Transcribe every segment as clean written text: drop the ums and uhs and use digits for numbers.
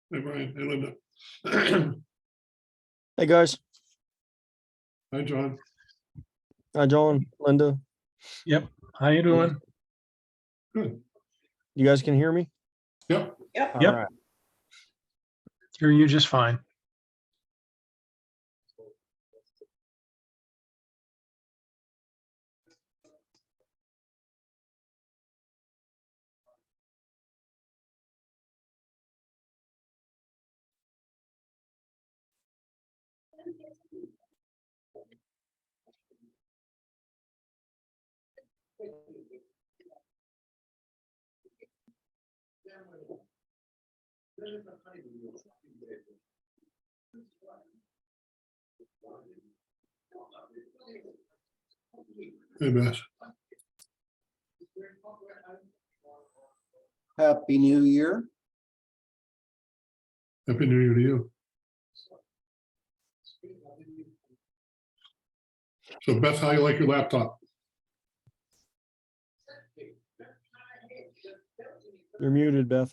Hey, Brian. Hey, Linda. Hey guys. Hi, John. Hi John, Linda. Yep. How you doing? Good. You guys can hear me? Yep. All Yep. right. Hear you just fine. Hey, Beth. Happy New Year. Happy New Year to you. So, Beth, how you like your laptop? You're muted, Beth.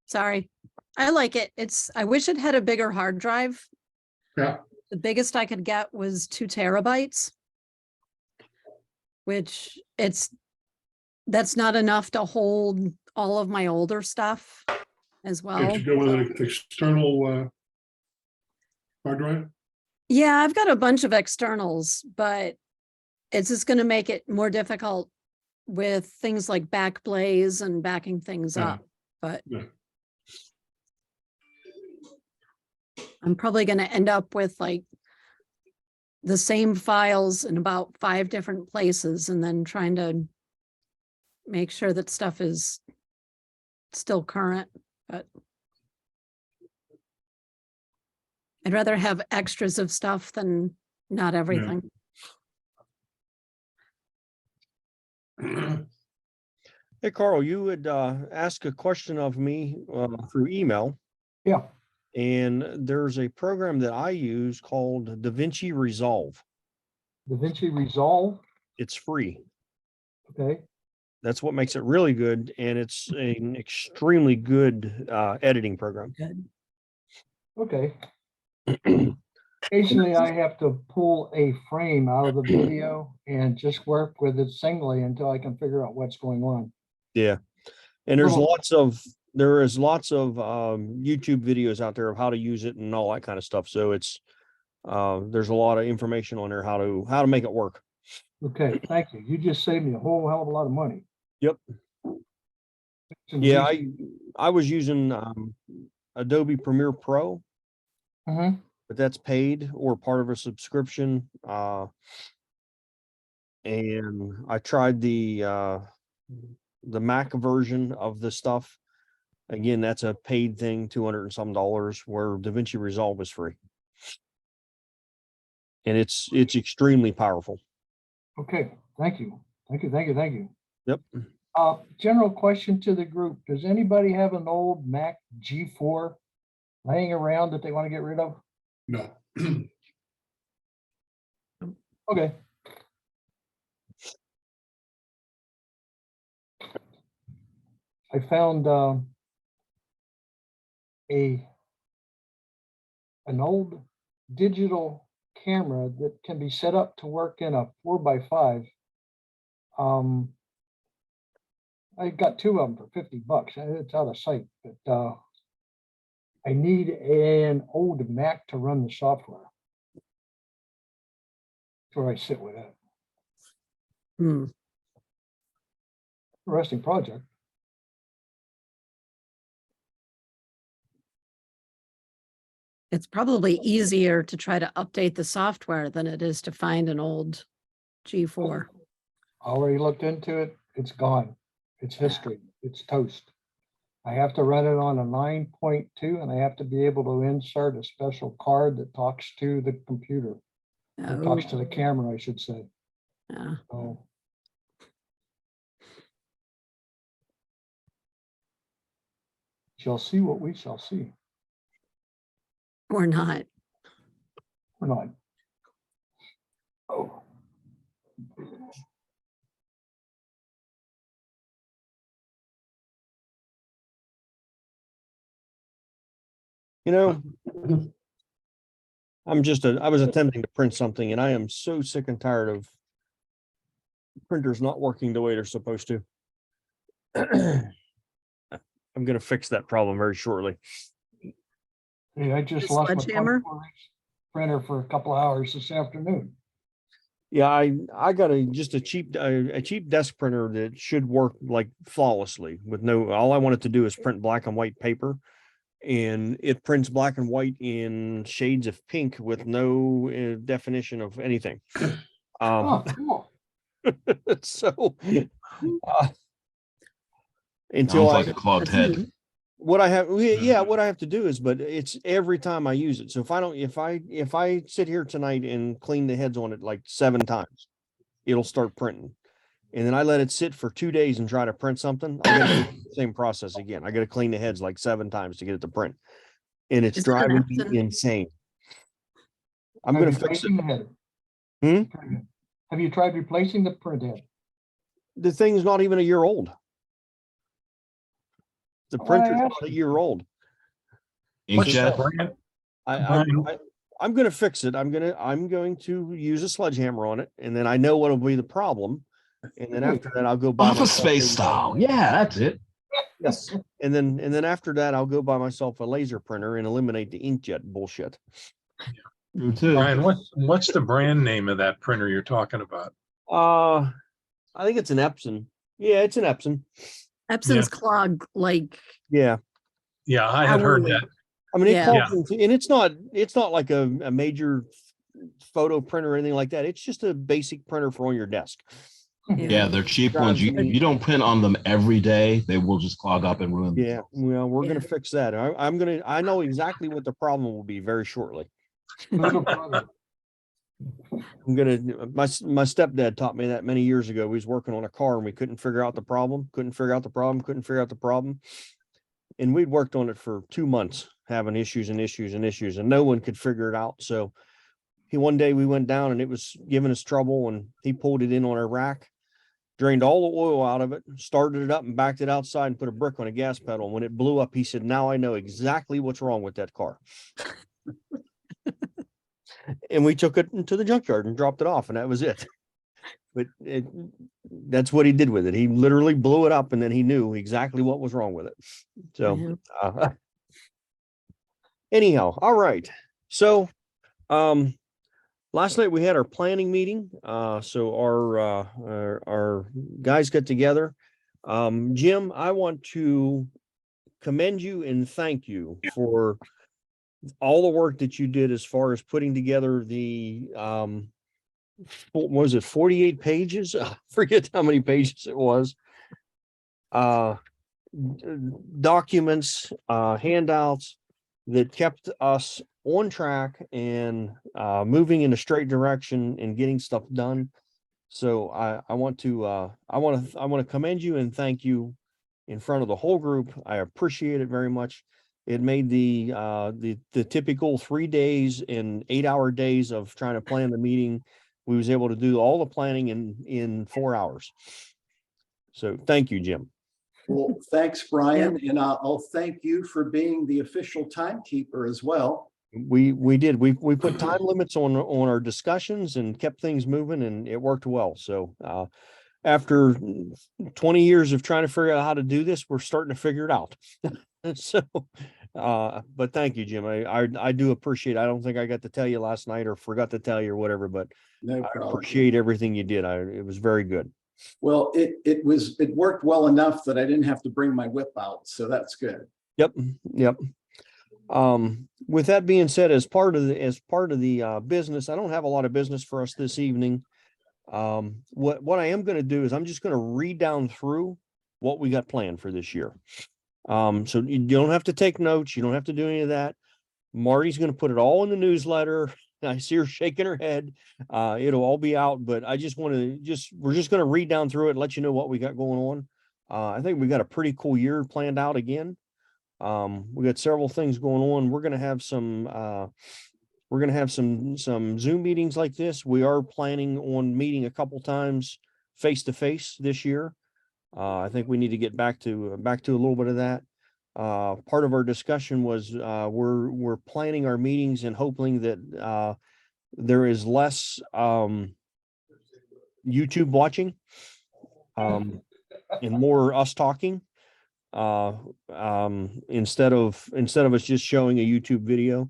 Sorry. I like it. I wish it had a bigger hard drive. Yeah. The biggest I could get was 2 terabytes, which that's not enough to hold all of my older stuff as well. Can't you go with an external hard drive? Yeah, I've got a bunch of externals, but it's just going to make it more difficult with things like Backblaze and backing things Yeah. up. But Yeah. I'm probably going to end up with like the same files in about 5 different places and then trying to make sure that stuff is still current. But I'd rather have extras of stuff than not everything. Hey Carl, you would ask a question of me through email. Yeah. And there's a program that I use called DaVinci Resolve. DaVinci Resolve. It's free. Okay. That's what makes it really good. And it's an extremely good editing program. Good. Okay. Occasionally I have to pull a frame out of the video and just work with it singly until I can figure out what's going on. Yeah. And there's Little- there is lots of YouTube videos out there of how to use it and all that kind of stuff. So it's there's a lot of information on there how to make it work. Okay, thank you. You just saved me a whole hell of a lot of money. Yep. Yeah, I was using Adobe Premiere Pro, Mhm. but that's paid or part of a subscription. And I tried the Mac version of the stuff. Again, that's a paid thing, $200 and some, where DaVinci Resolve is free. And it's extremely powerful. Okay, thank you. Thank you. Yep. General question to the group. Does anybody have an old Mac G4 laying around that they want to get rid of? No. Okay. I found an old digital camera that can be set up to work in a 4x5. I got 2 of them for $50. It's out of sight, but I need an old Mac to run the software. That's where I sit with it. Hmm. Interesting project. It's probably easier to try to update the software than it is to find an old G4. Already looked into it. It's gone. It's history. It's toast. I have to run it on a 9.2 and I have to be able to insert a special card that talks to the computer. Or talks to the camera, I should say. Yeah. So shall see what we shall see. Or not. Or not. Oh. You know, I was attempting to print something and I am so sick and tired of printers not working the way they're supposed to. I'm gonna fix that problem very shortly. Hey, I just The lost my sledgehammer? 24-inch printer for a couple hours this afternoon. Yeah, I got just a cheap desk printer that should work like flawlessly with no, all I want it to do is print black and white paper. And it prints black and white in shades of pink with no definition of anything. Oh, cool. So uh, Sounds like a clogged That's head. neat. what I have, yeah, what I have to do is, but it's every time I use it. So if I don't, if I sit here tonight and clean the heads on it like 7 times, it'll start printing. And then I let it sit for 2 days and try to print something. I got to do the same process again. I got to clean the heads like 7 times to get it to print. And it's Is it an driving me Epson? insane. I'm Have going you to fix it. replacing the head? Hmm? Have you tried replacing the print head? The thing's not even a year old. The Well, I printer's not asked a you. year old. What's the Inkjet. brand? I'm going to fix it. I'm going to use a sledgehammer on it, and then I know what'll be the problem. And then after that, I'll go buy Office myself Space style. Yeah, that's it. Yes. And then after that, I'll go buy myself a laser printer and eliminate the inkjet bullshit. True too. Brian, what's the brand name of that printer you're talking about? I think it's an Epson. Yeah, it's an Epson. Epson's clog, like, Yeah. Yeah, I had heard hourly. that. I mean, it Yeah. clogs into, and it's not like a major photo printer or anything like that. It's just a basic printer for on your desk. Yeah, they're cheap ones. Drives me- You don't print on them every day, they will just clog up and ruin. Yeah, well, we're gonna Yeah. fix that. I know exactly what the problem will be very shortly. Little brother. My stepdad taught me that many years ago. We was working on a car and we couldn't figure out the problem, and we'd worked on it for 2 months, having issues and no one could figure it out. So one day we went down and it was giving us trouble, and he pulled it in on our rack, drained all the oil out of it, started it up and backed it outside and put a brick on a gas pedal. And when it blew up, he said, "Now I know exactly what's wrong with that car." And we took it into the junkyard and dropped it off, and that was it. But that's what he did with it. He literally blew it up, and then he knew exactly what was wrong with it. So anyhow, all right. So last night we had our planning meeting. So our guys got together. Jim, I want to commend you and thank you for all the work that you did as far as putting together the what was it, 48 pages? I forget how many pages it was. Documents, handouts that kept us on track and moving in a straight direction and getting stuff done. So I want to commend you and thank you in front of the whole group. I appreciate it very much. It made the typical 3 days and 8-hour days of trying to plan the meeting. We was able to do all the planning in 4 hours. So thank you, Jim. Well, thanks, Brian, and I'll thank you for being the official timekeeper as well. We did. We put time limits on our discussions and kept things moving, and it worked well. So after 20 years of trying to figure out how to do this, we're starting to figure it out. So but thank you, Jim. I do appreciate it. I don't think I got to tell you last night or forgot to tell you or whatever, but No I problem. appreciate everything you did. It was very good. Well, it worked well enough that I didn't have to bring my whip out, so that's good. Yep. With that being said, as part of the business, I don't have a lot of business for us this evening. What I am going to do is I'm just going to read down through what we got planned for this year. So you don't have to take notes. You don't have to do any of that. Marty's going to put it all in the newsletter. I see her shaking her head. It'll all be out, but I just want to we're just going to read down through it and let you know what we got going on. I think we got a pretty cool year planned out again. We got several things going on. We're going to have some Zoom meetings like this. We are planning on meeting a couple times face to face this year. I think we need to get back to a little bit of that. part of our discussion was, we're planning our meetings and hoping that, there is less, YouTube watching, and more us talking, instead of us just showing a YouTube video,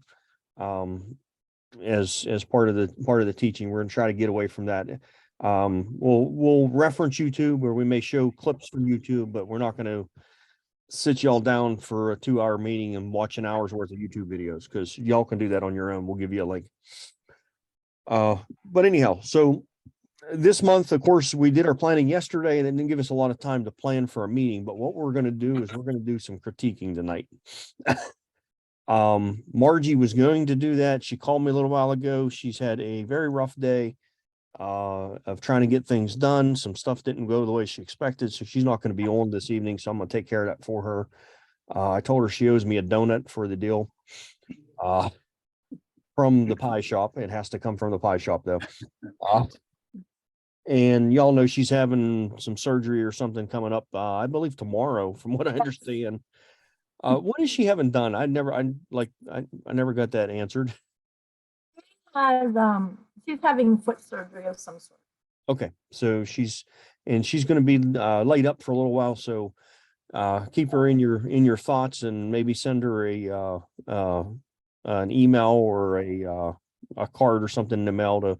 as part of the teaching. We're gonna try to get away from that. We'll reference YouTube, or we may show clips from YouTube, but we're not gonna sit y'all down for a 2-hour meeting and watch an hour's worth of YouTube videos, because y'all can do that on your own. We'll give you a link. But anyhow, so this month, of course, we did our planning yesterday, and it didn't give us a lot of time to plan for a meeting. But what we're going to do is we're going to do some critiquing tonight. Margie was going to do that. She called me a little while ago. She's had a very rough day of trying to get things done. Some stuff didn't go the way she expected, so she's not going to be on this evening. So I'm going to take care of that for her. I told her she owes me a donut for the deal. From the pie shop. It has to come from the pie shop though. And y'all know she's having some surgery or something coming up, I believe tomorrow, from what I understand. What is she having done? I never got that answered. She's having foot surgery of some sort. Okay, so she's going to be laid up for a little while. So keep her in your thoughts, and maybe send her an email or a card or something in the mail to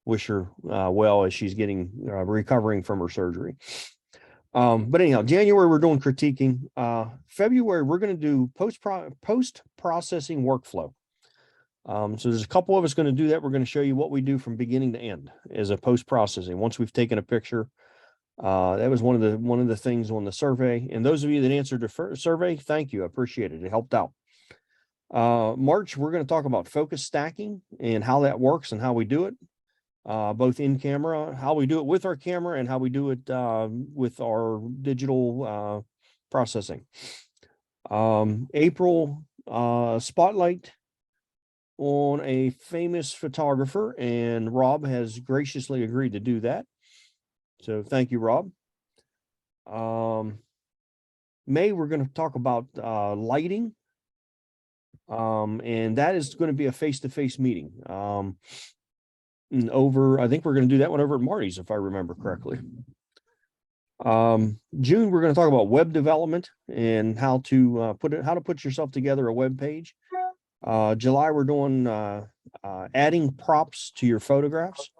wish her well as she's getting recovering from her surgery. But anyhow, January we're doing critiquing. February we're going to do post processing workflow. So there's a couple of us going to do that. We're going to show you what we do from beginning to end as a post processing. Once we've taken a picture, that was one of the things on the survey. And those of you that answered the survey, thank you. I appreciate it. It helped out. March, we're going to talk about focus stacking and how that works and how we do it, both in camera, how we do it with our camera, and how we do it with our digital processing. April, spotlight on a famous photographer, and Rob has graciously agreed to do that. So thank you, Rob. May, we're going to talk about lighting. And that is going to be a face-to-face meeting. I think we're going to do that one over at Marty's, if I remember correctly. June, we're going to talk about web development and how to put yourself together a web page. July, we're doing adding props to your photographs.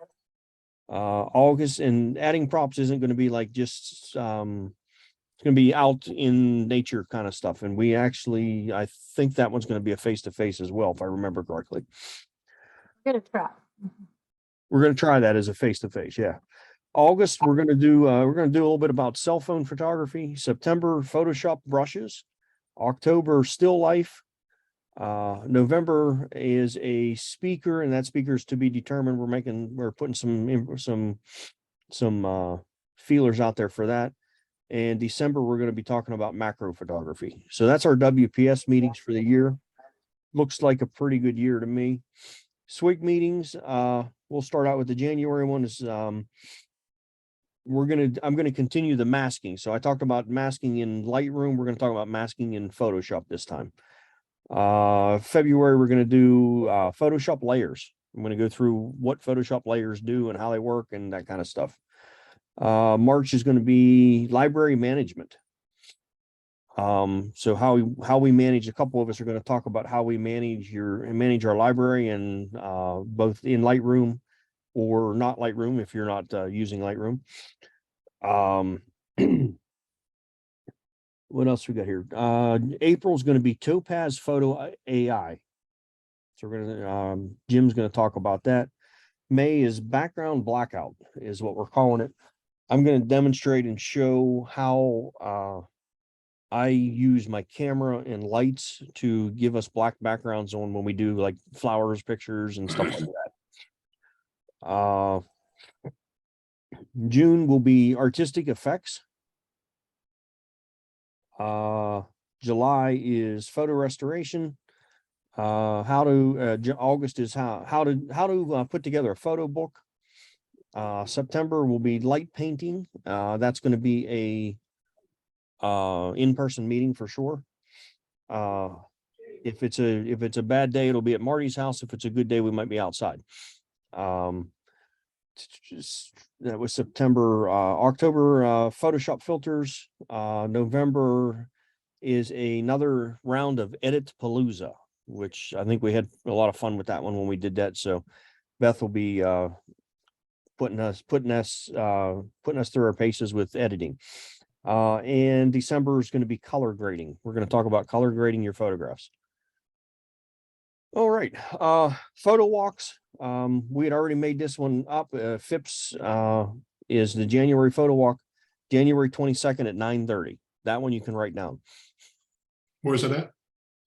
August, and adding props isn't going to be like just it's going to be out in nature kind of stuff. And I think that one's going to be a face-to-face as well, if I remember correctly. We're gonna try. We're going to try that as a face-to-face. Yeah. August, we're going to do a little bit about cell phone photography. September, Photoshop brushes. October, still life. November is a speaker, and that speaker is to be determined. We're putting some feelers out there for that. And December, we're going to be talking about macro photography. So that's our WPS meetings for the year. Looks like a pretty good year to me. SWIG meetings, we'll start out with the January one. I'm going to continue the masking. So I talked about masking in Lightroom. We're going to talk about masking in Photoshop this time. February, we're going to do Photoshop layers. I'm going to go through what Photoshop layers do and how they work and that kind of stuff. March is going to be library management. So how we manage, a couple of us are going to talk about how we manage our library, and both in Lightroom or not Lightroom if you're not using Lightroom. What else we got here? April is going to be Topaz Photo AI. So we're going to Jim's going to talk about that. May is background blackout is what we're calling it. I'm going to demonstrate and show how I use my camera and lights to give us black backgrounds on when we do like flowers, pictures, and stuff like that. June will be artistic effects. July is photo restoration. August is how to put together a photo book. September will be light painting. That's going to be a in-person meeting for sure. If it's a bad day, it'll be at Marty's house. If it's a good day, we might be outside. That was September. October, Photoshop filters. November is another round of Edit Palooza, which I think we had a lot of fun with that one when we did that. So Beth will be putting us through our paces with editing. And December is going to be color grading. We're going to talk about color grading your photographs. All right, photo walks. We had already made this one up. Phipps is the January photo walk, January 22nd at 9:30. That one you can write down. Where's it at?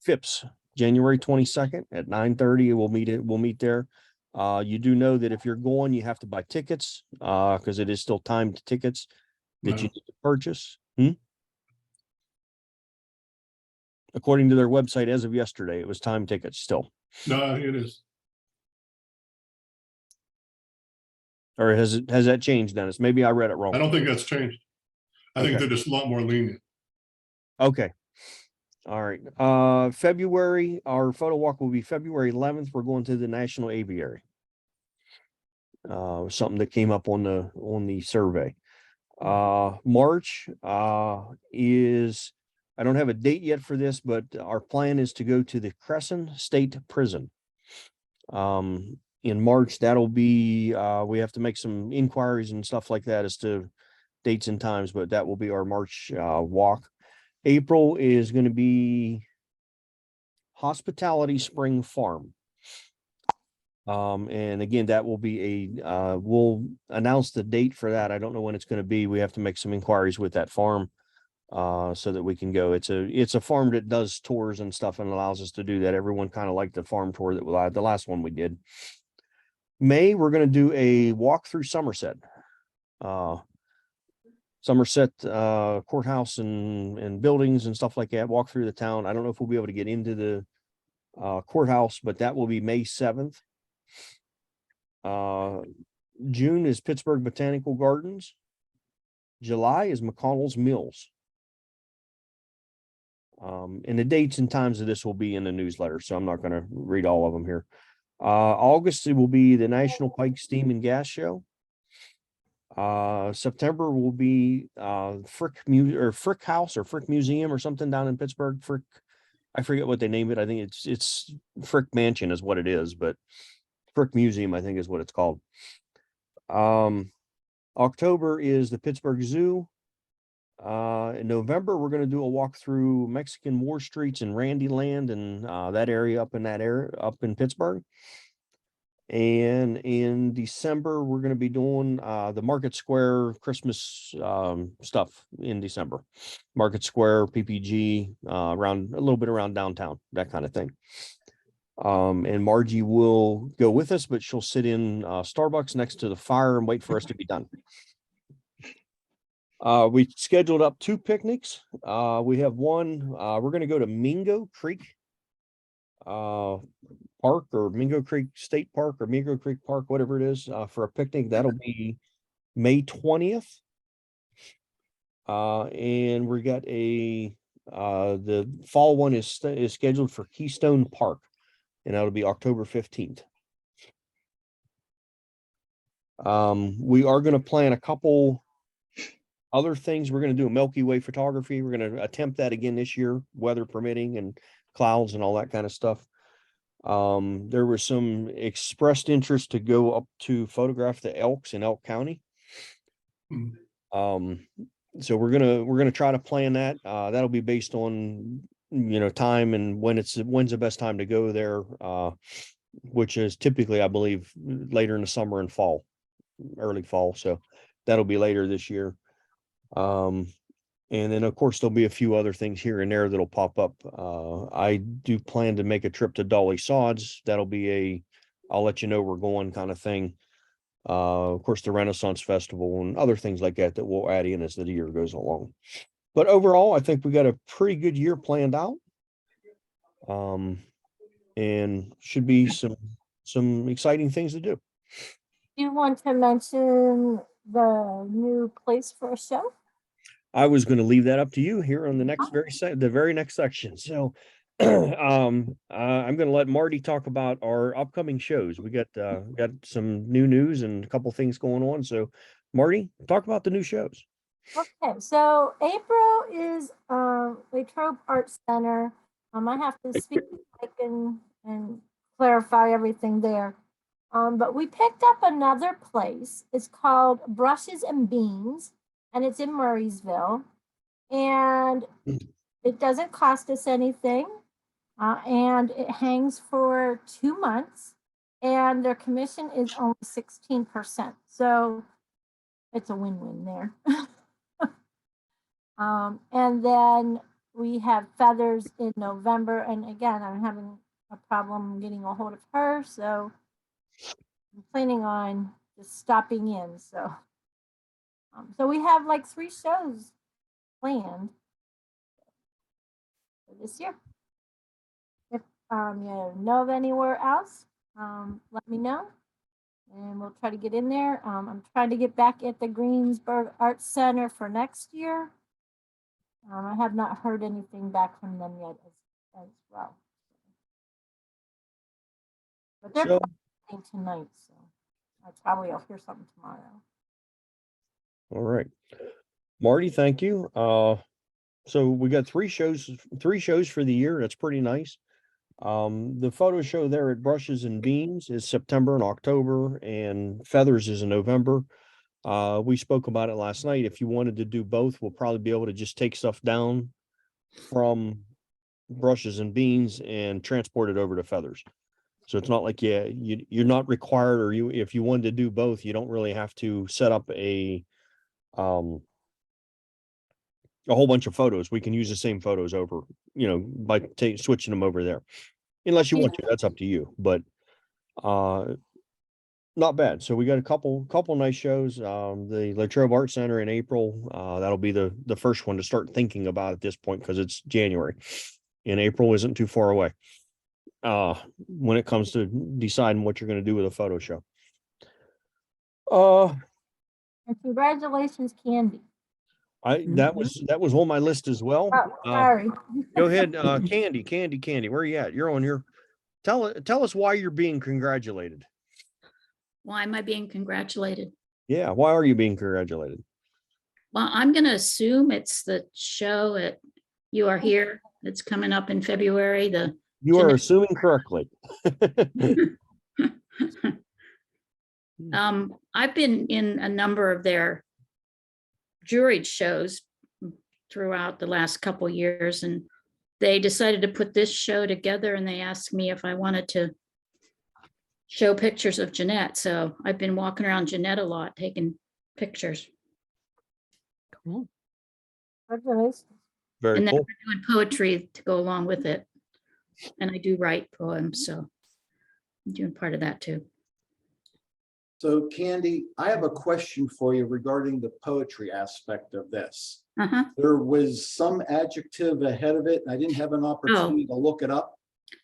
Phipps, January 22nd at 9:30. We'll meet there. You do know that if you're going, you have to buy tickets, because it is still timed tickets that you No. need to purchase. According to their website, as of yesterday, it was time tickets still. No, it is. Or has that changed, Dennis? Maybe I read it wrong. I don't think that's changed. I think Okay. they're just a lot more lenient. Okay. All right. February, our photo walk will be February 11th. We're going to the National Aviary. Something that came up on the survey. March is, I don't have a date yet for this, but our plan is to go to the Crescent State Prison. In March, that'll be, we have to make some inquiries and stuff like that as to dates and times, but that will be our March walk. April is going to be Hospitality Spring Farm. And again, that will be we'll announce the date for that. I don't know when it's going to be. We have to make some inquiries with that farm so that we can go. It's a farm that does tours and stuff and allows us to do that. Everyone kind of liked the farm tour that the last one we did. May, we're going to do a walk through Somerset. Somerset courthouse and buildings and stuff like that. Walk through the town. I don't know if we'll be able to get into the courthouse, but that will be May 7th. June is Pittsburgh Botanical Gardens. July is McConnell's Mills. And the dates and times of this will be in the newsletter, so I'm not going to read all of them here. August, it will be the National Pike Steam and Gas Show. September will be Frick House or Frick Museum or something down in Pittsburgh. Frick, I forget what they name it. I think it's Frick Mansion is what it is, but Frick Museum, I think, is what it's called. October is the Pittsburgh Zoo. In November, we're going to do a walk through Mexican War Streets in Randyland and that area up in Pittsburgh. And in December, we're going to be doing the Market Square Christmas stuff in December. Market Square, PPG, around a little bit around downtown, that kind of thing. And Margie will go with us, but she'll sit in Starbucks next to the fire and wait for us to be done. We scheduled up 2 picnics. We have one, we're going to go to Mingo Creek Park or Mingo Creek State Park or Mingo Creek Park, whatever it is, for a picnic. That'll be May 20th. And we got the fall one is scheduled for Keystone Park, and that'll be October 15th. We are going to plan a couple other things. We're going to do a Milky Way photography. We're going to attempt that again this year, weather permitting and clouds and all that kind of stuff. There was some expressed interest to go up to photograph the elks in Elk County. So we're gonna try to plan that. That'll be based on time and when's the best time to go there, which is typically, I believe, later in the summer and fall, early fall. So that'll be later this year. And then of course there'll be a few other things here and there that'll pop up. I do plan to make a trip to Dolly Sods. That'll be I'll let you know we're going kind of thing. Of course, the Renaissance Festival and other things like that we'll add in as the year goes along. But overall, I think we got a pretty good year planned out. And should be some exciting things to do. Do you want to mention the new place for a show? I was going to leave that up to you here on the next the very next section. So I'm going to let Marty talk about our upcoming shows. We got some new news and a couple things going on. So Marty, talk about the new shows. Okay, so April is Latrobe Art Center. I have to speak to Mike and clarify everything there. But we picked up another place. It's called Brushes and Beans, and it's in Murraysville. And it doesn't cost us anything. And it hangs for 2 months. And their commission is only 16%. So it's a win-win there. And then we have Feathers in November. And again, I'm having a problem getting a hold of her. So I'm planning on just stopping in. So we have like 3 shows planned for this year. If you know of anywhere else, let me know. And we'll try to get in there. I'm trying to get back at the Greensburg Arts Center for next year. I have not heard anything back from them yet as well. But they're So, playing tonight, so I probably will hear something tomorrow. all right, Marty, thank you. So we got 3 shows for the year. That's pretty nice. The photo show there at Brushes and Beans is September and October, and Feathers is in November. We spoke about it last night. If you wanted to do both, we'll probably be able to just take stuff down from Brushes and Beans and transport it over to Feathers. So it's not like, you're not required, or if you wanted to do both, you don't really have to set up a whole bunch of photos. We can use the same photos over, by switching them over there. Unless you want to, that's up to you, but not bad. So we got a couple nice shows. The Latrobe Art Center in April. That'll be the first one to start thinking about at this point, because it's January and April isn't too far away. When it comes to deciding what you're going to do with a photo show. And congratulations, Candy. That was on my list as well. Oh, sorry. Go ahead, Candy. Where are you at? You're on your. Tell us why you're being congratulated. Why am I being congratulated? Yeah, why are you being congratulated? Well, I'm going to assume it's the show at You Are Here. It's coming up in February. You are assuming correctly. I've been in a number of their juried shows throughout the last couple of years, and they decided to put this show together, and they asked me if I wanted to show pictures of Jeanette. So I've been walking around Jeanette a lot, taking pictures. Cool. Congratulations. Very And then cool. we're doing poetry to go along with it. And I do write poems, so I'm doing part of that too. So Candy, I have a question for you regarding the poetry aspect of this. There was some adjective ahead of it, and I didn't have an opportunity to look it up.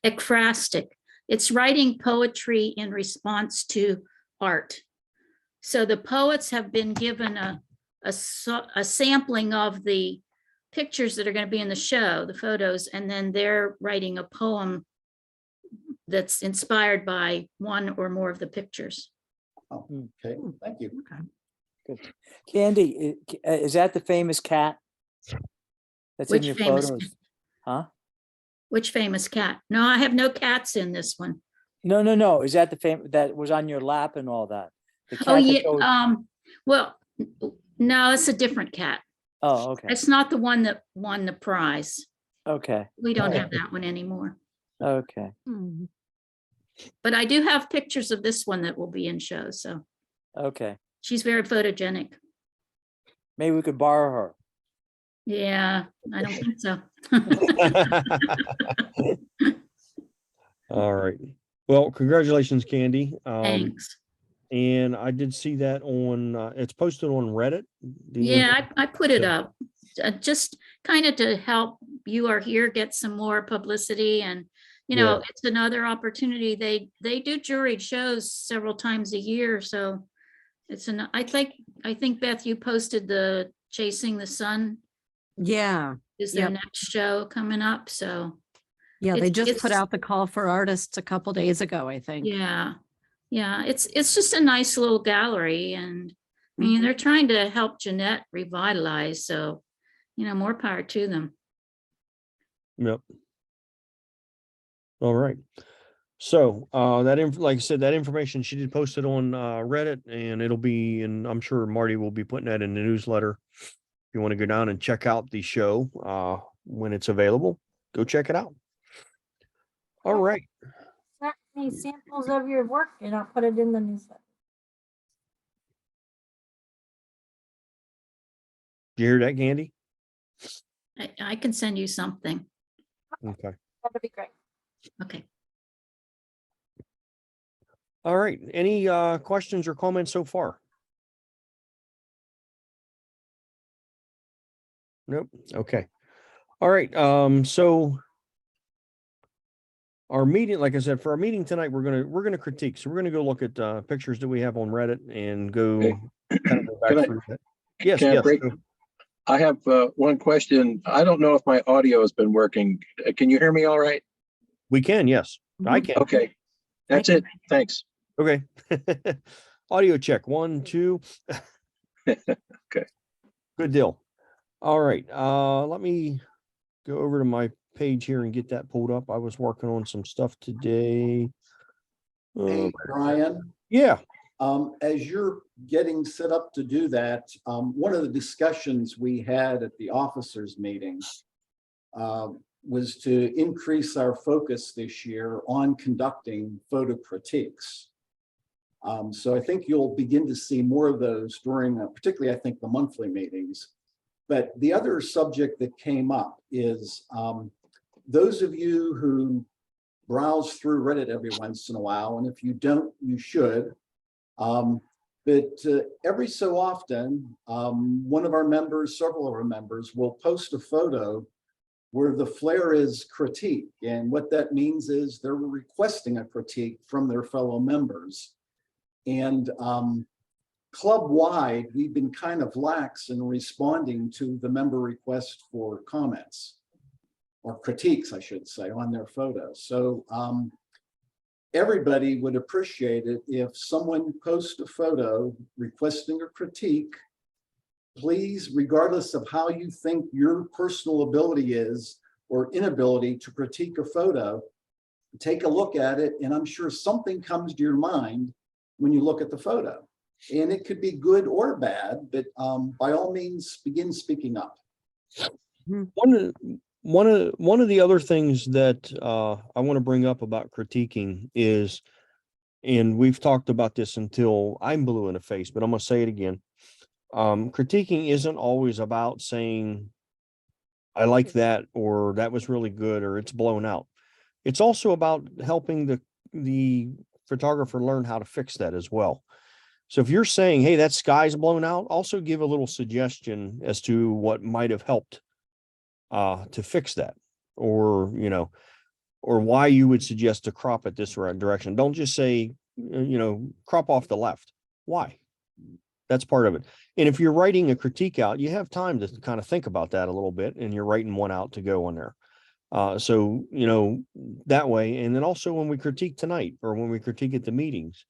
Ekphrastic. It's writing poetry in response to art. So the poets have been given a sampling of the pictures that are going to be in the show, the photos, and then they're writing a poem that's inspired by one or more of the pictures. Oh, okay, thank you. Okay. Good. Candy, is that the famous cat that's in Which your famous photos? Huh? Which famous cat? No, I have no cats in this one. No. Is that the that was on your lap and all that? The cat Oh, that yeah. goes- Well, no, it's a different cat. Oh, okay. It's not the one that won the prize. Okay. We don't Alright. have that one anymore. Okay. Mhm. But I do have pictures of this one that will be in shows. So Okay. she's very photogenic. Maybe we could borrow her. Yeah, I don't think so. All right. Well, congratulations, Candy. Thanks. And I did see that on, it's posted on Reddit. Yeah, I put it up just kind of to help You Are Here get some more publicity, and it's another opportunity. They do juried shows several times a year, so it's I think Beth, you posted the Chasing the Sun Yeah, is their Yep. next show coming up, so. yeah, they It's- just put it's- out the call for artists a couple days ago, I think. Yeah, yeah, it's just a nice little gallery, and I mean, Mhm. they're trying to help Jeanette revitalize, so, more power to them. Yep. All right. So, like I said, that information, she did post it on, Reddit, and it'll be, and I'm sure Marty will be putting that in the newsletter. If you want to go down and check out the show, when it's available, go check it out. All right. Send me samples of your work and I'll put it in the newsletter. Did you hear that, Candy? I can send you something. Okay. That'd be great. Okay. All right. Any, questions or comments so far? Nope. Okay. All right. So our meeting, like I said, for our meeting tonight, we're gonna critique. So we're gonna go look at, pictures that we have on Reddit and go Okay. kind of go Can back I- through that. Yes, can I yes. break- go. I have one question. I don't know if my audio has been working. Can you hear me all right? We can, yes. I can. Okay, that's it. Thanks. Okay. Audio check. 1, 2. Okay. Good deal. All right. Let me go over to my page here and get that pulled up. I was working on some stuff today. Hey, Brian, Yeah. as you're getting set up to do that, one of the discussions we had at the officers meeting was to increase our focus this year on conducting photo critiques. So I think you'll begin to see more of those during, particularly I think the monthly meetings. But the other subject that came up is those of you who browse through Reddit every once in a while, and if you don't, you should. But every so often, one of our members, several of our members, will post a photo where the flare is critique. And what that means is they're requesting a critique from their fellow members. And club-wide, we've been kind of lax in responding to the member request for comments, or critiques, I should say, on their photos. So everybody would appreciate it if someone posts a photo requesting a critique. Please, regardless of how you think your personal ability is or inability to critique a photo, take a look at it, and I'm sure something comes to your mind when you look at the photo. And it could be good or bad, but by all means, begin speaking up. One of the other things that I want to bring up about critiquing is, and we've talked about this until I'm blue in the face, but I'm going to say it again. Critiquing isn't always about saying, I like that, or that was really good, or it's blown out. It's also about helping the photographer learn how to fix that as well. So if you're saying, hey, that sky's blown out, also give a little suggestion as to what might have helped to fix that, or, or why you would suggest to crop it this direction. Don't just say, crop off the left. Why? That's part of it. And if you're writing a critique out, you have time to kind of think about that a little bit, and you're writing one out to go on there. So, that way. And then also when we critique tonight, or when we critique at the meetings,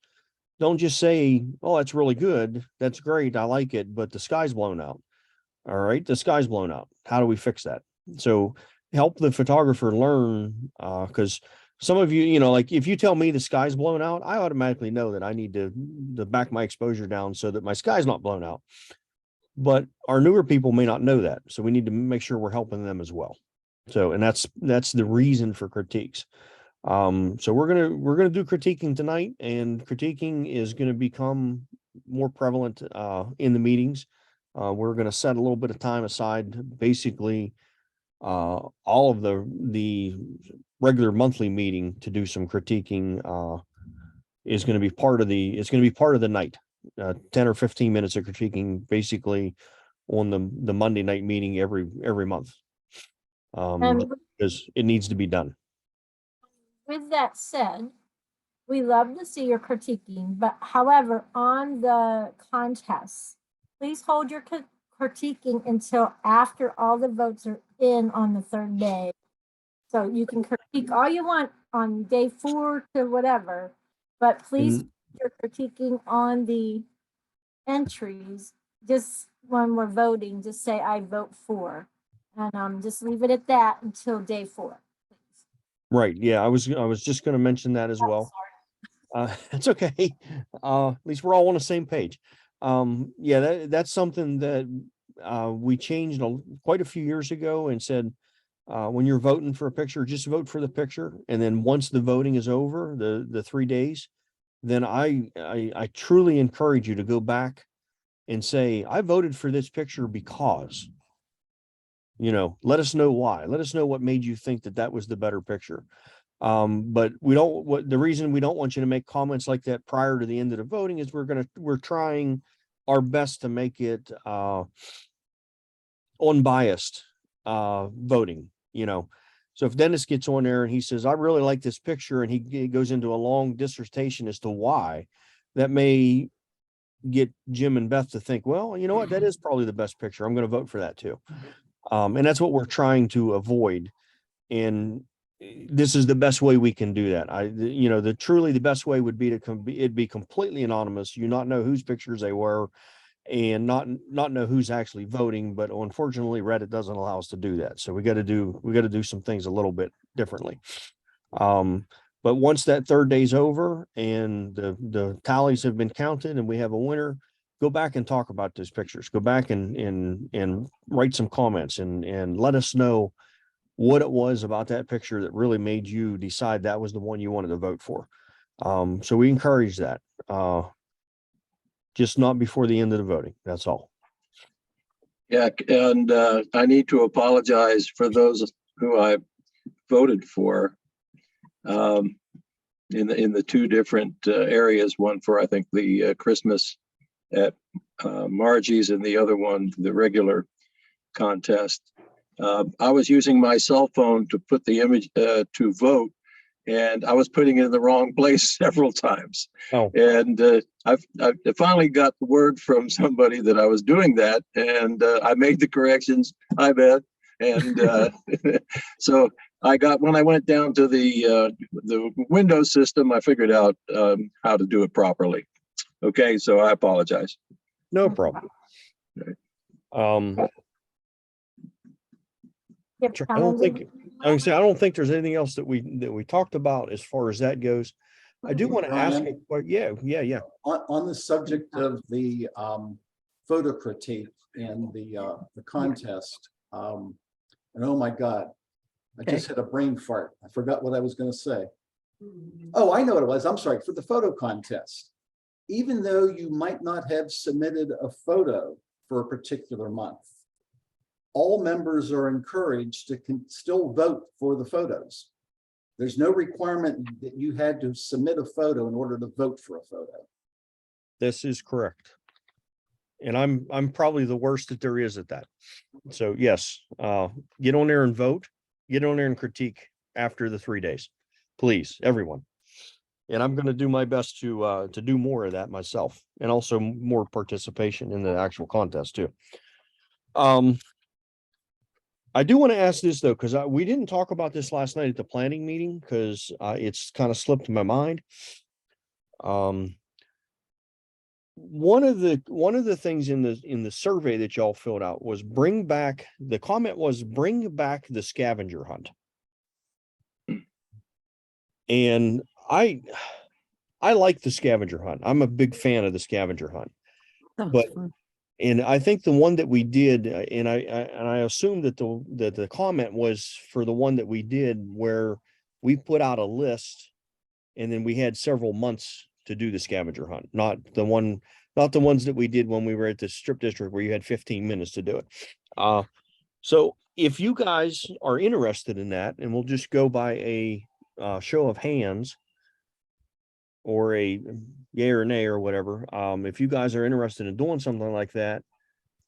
don't just say, oh, that's really good. That's great. I like it, but the sky's blown out. All right. The sky's blown out. How do we fix that? So help the photographer learn, because some of you, like if you tell me the sky's blown out, I automatically know that I need to back my exposure down so that my sky's not blown out. But our newer people may not know that. So we need to make sure we're helping them as well. So, and that's the reason for critiques. So we're gonna do critiquing tonight, and critiquing is going to become more prevalent in the meetings. We're going to set a little bit of time aside. Basically, all of the regular monthly meeting to do some critiquing is going to be part of the night. 10 or 15 minutes of critiquing, basically on the Monday night meeting every month, because it needs to be done. With that said, we love to see your critiquing, but however, on the contests, please hold your critiquing until after all the votes are in on the third day. So you can critique all you want on day 4 to whatever, but please, And- you're critiquing on the entries, just when we're voting, just say I vote for. And just leave it at that until day 4. Right, yeah, I was just gonna mention that as well. It's okay. At least we're all on the same page. Yeah, that's something that we changed quite a few years ago and said, when you're voting for a picture, just vote for the picture. And then once the voting is over, the 3 days, then I truly encourage you to go back and say, I voted for this picture because, let us know why. Let us know what made you think that that was the better picture. But the reason we don't want you to make comments like that prior to the end of the voting is we're trying our best to make it unbiased voting. So if Dennis gets on there and he says, I really like this picture, and he goes into a long dissertation as to why, that may get Jim and Beth to think, well, you know what, that is probably the best picture. I'm going to vote for that too. And that's what we're trying to avoid. And this is the best way we can do that. Truly the best way would be it'd be completely anonymous. You not know whose pictures they were, and not know who's actually voting. But unfortunately, Reddit doesn't allow us to do that. So we got to do some things a little bit differently. But once that third day's over and the tallies have been counted and we have a winner, go back and talk about those pictures. Go back and write some comments and let us know what it was about that picture that really made you decide that was the one you wanted to vote for. So we encourage that. Just not before the end of the voting. That's all. Yeah, and I need to apologize for those who I voted for in the 2 different areas. One for, I think, the Christmas at Margie's, and the other one, the regular contest. I was using my cell phone to put the image to vote, and I was putting it in the wrong place several times. Oh. And I finally got the word from somebody that I was doing that, and I made the corrections. I bet. And so when I went down to the Windows system, I figured out how to do it properly. Okay, so I apologize. No problem. I don't think I don't think there's anything else that we talked about as far as that goes. I do want to ask Brian? yeah. On the subject of the photo critique and the contest, and oh my God, I just had a brain fart. I forgot what I was going to say. Oh, I know what it was. I'm sorry. For the photo contest, even though you might not have submitted a photo for a particular month, all members are encouraged to still vote for the photos. There's no requirement that you had to submit a photo in order to vote for a photo. This is correct. And I'm probably the worst that there is at that. So yes, get on there and vote. Get on there and critique after the 3 days, please, everyone. And I'm going to do my best to do more of that myself, and also more participation in the actual contest too. I do want to ask this though, because we didn't talk about this last night at the planning meeting, because it's kind of slipped my mind. One of the things in the survey that y'all filled out was bring back the scavenger hunt. And I like the scavenger hunt. I'm a big fan of the scavenger hunt. And I think the one that we did, and I assume that the comment was for the one that we did, where we put out a list and then we had several months to do the scavenger hunt, not the ones that we did when we were at the strip district where you had 15 minutes to do it. So if you guys are interested in that, and we'll just go by a show of hands, or a yay or nay or whatever. If you guys are interested in doing something like that,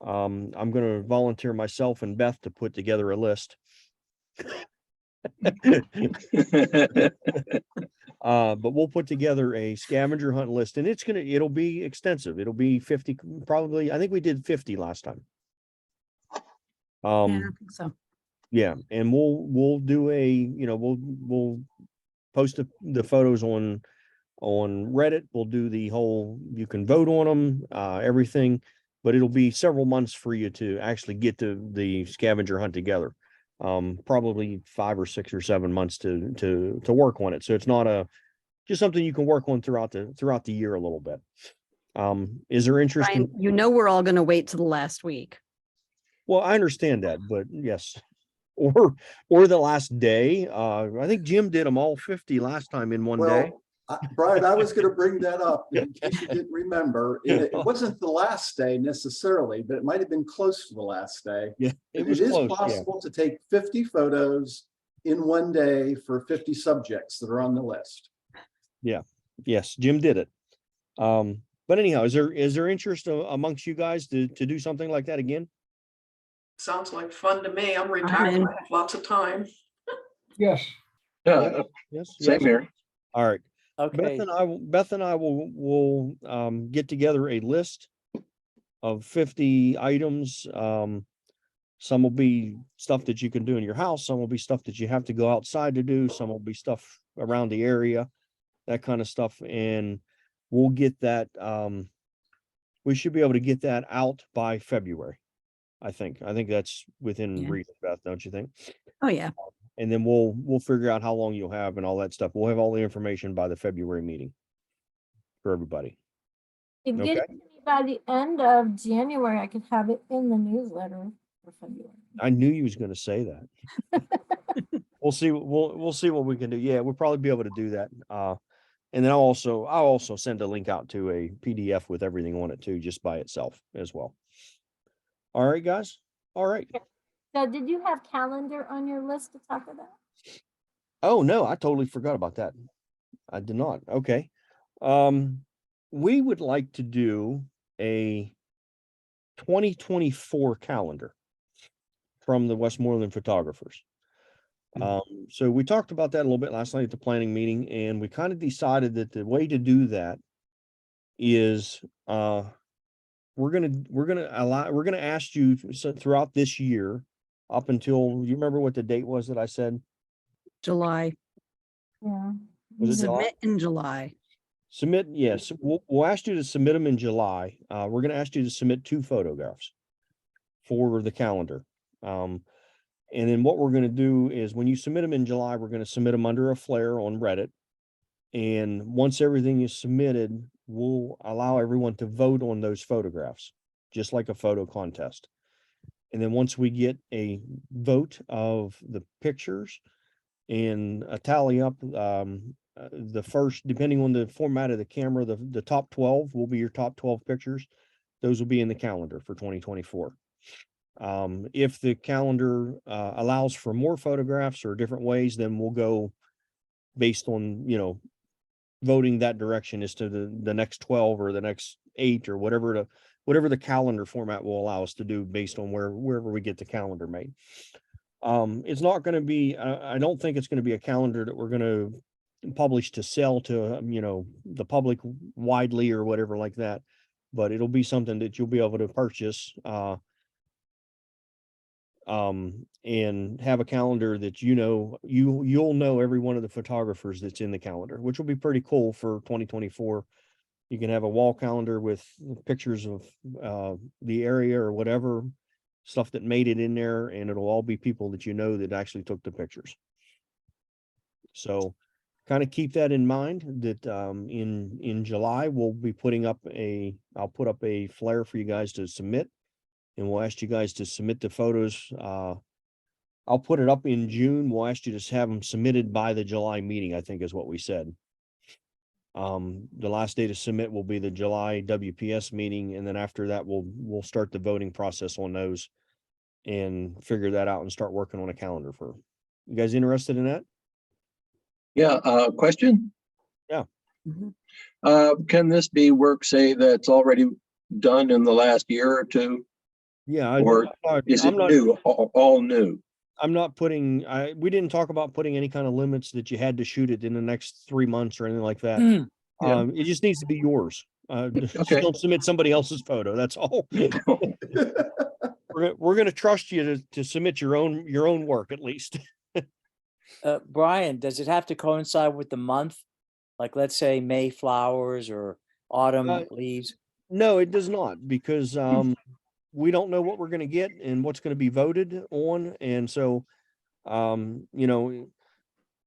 I'm going to volunteer myself and Beth to put together a list. But we'll put together a scavenger hunt list, and it'll be extensive. It'll be 50, probably. I think we did 50 last time. Yeah, I Um, think so. yeah, and we'll do a, we'll post the photos on Reddit. We'll do the whole, you can vote on them, everything, but it'll be several months for you to actually get the scavenger hunt together. Probably 5 or 6 or 7 months to work on it. So it's not just something you can work on throughout the year a little bit. Is there interest in? Brian, you know, we're all going to wait till the last week. Well, I understand that, but yes, or the last day. I think Jim did them all 50 last time in one day. Well, Brian, I was gonna bring that up in case you didn't remember. It wasn't the last day necessarily, but it might have been close to the last day. Yeah, it And was it is close. Yeah. possible to take 50 photos in one day for 50 subjects that are on the list. Yeah. Yes, Jim did it. But anyhow, is there interest amongst you guys to do something like that again? Sounds like fun to me. I'm I'm retired. in. I have lots of time. Yes, Yeah, Yes. same here. All right. Okay, Beth and I will get together a list of 50 items. Some will be stuff that you can do in your house. Some will be stuff that you have to go outside to do. Some will be stuff around the area, that kind of stuff. And we'll get that. We should be able to get that out by February. I think that's within Yeah. reason, Beth, don't you think? Oh, yeah. And then we'll figure out how long you'll have and all that stuff. We'll have all the information by the February meeting for everybody. You get Okay. it to me by the end of January, I could have it in the newsletter for February. I knew you was going to say that. We'll see. We'll see what we can do. Yeah, we'll probably be able to do that. And then I'll also send a link out to a PDF with everything on it too, just by itself as well. All right, guys. All right. So did you have calendar on your list to talk about? Oh no, I totally forgot about that. I did not. Okay. We would like to do a 2024 calendar from the Westmoreland photographers. So we talked about that a little bit last night at the planning meeting, and we kind of decided that the way to do that is we're gonna ask you throughout this year up until, you remember what the date was that I said? July. Yeah. Was it July? Submit in July. Submit, yes. We'll ask you to submit them in July. We're going to ask you to submit 2 photographs for the calendar. And then what we're going to do is when you submit them in July, we're going to submit them under a flare on Reddit. And once everything is submitted, we'll allow everyone to vote on those photographs, just like a photo contest. And then once we get a vote of the pictures and a tally up, the first, depending on the format of the camera, the top 12 will be your top 12 pictures. Those will be in the calendar for 2024. If the calendar allows for more photographs or different ways, then we'll go based on, voting that direction as to the next 12 or the next 8 or whatever the calendar format will allow us to do based on wherever we get the calendar made. It's not going to be, I don't think it's going to be a calendar that we're going to publish to sell to, the public widely or whatever like that, but it'll be something that you'll be able to purchase, and have a calendar that, you'll know every one of the photographers that's in the calendar, which will be pretty cool for 2024. You can have a wall calendar with pictures of the area or whatever stuff that made it in there, and it'll all be people that that actually took the pictures. So kind of keep that in mind that in July we'll be I'll put up a flare for you guys to submit, and we'll ask you guys to submit the photos. I'll put it up in June. We'll ask you to have them submitted by the July meeting, I think is what we said. The last day to submit will be the July WPS meeting, and then after that we'll start the voting process on those and figure that out and start working on a calendar for you guys. Interested in that? Yeah, question? Yeah. Can this be work, say, that's already done in the last year or two? Yeah. Or is it new, all new? I'm not putting, we didn't talk about putting any kind of limits that you had to shoot it in the next 3 months or anything like that. Yeah. It just needs to be yours. Just Okay. don't submit somebody else's photo. That's all. we're gonna trust you to submit your own work at least. Brian, does it have to coincide with the month? Like, let's say May flowers or autumn leaves? No, it does not, because we don't know what we're gonna get and what's gonna be voted on. And so, you know,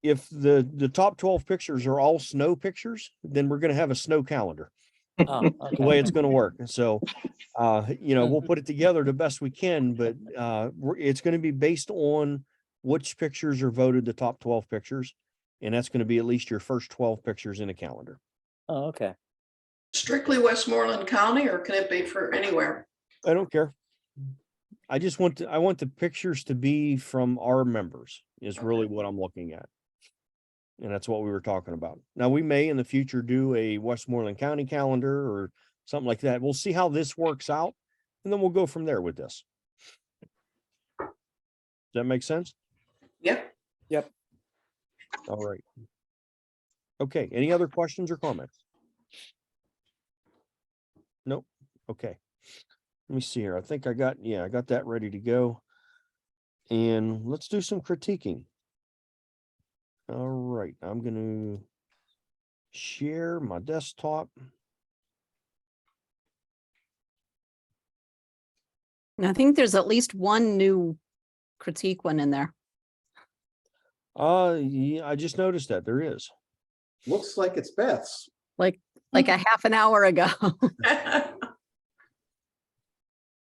if the top 12 pictures are all snow pictures, then we're gonna have a snow calendar. Oh, The way okay. it's gonna work. So, you know, we'll put it together the best we can, but it's gonna be based on which pictures are voted the top 12 pictures. And that's gonna be at least your first 12 pictures in a calendar. Oh, okay. Strictly Westmoreland County, or can it be for anywhere? I don't care. I just want I want the pictures to be from our members is really what I'm looking at. And that's what we were talking about. Now, we may in the future do a Westmoreland County calendar or something like that. We'll see how this works out, and then we'll go from there with this. Does that make sense? Yep. Yep. All right. Okay, any other questions or comments? Nope. Okay. Let me see here. I think I got that ready to go. And let's do some critiquing. All right, I'm going to share my desktop. And I think there's at least one new critique one in there. Yeah, I just noticed that there is. Looks like it's Beth's. Like a half an hour ago.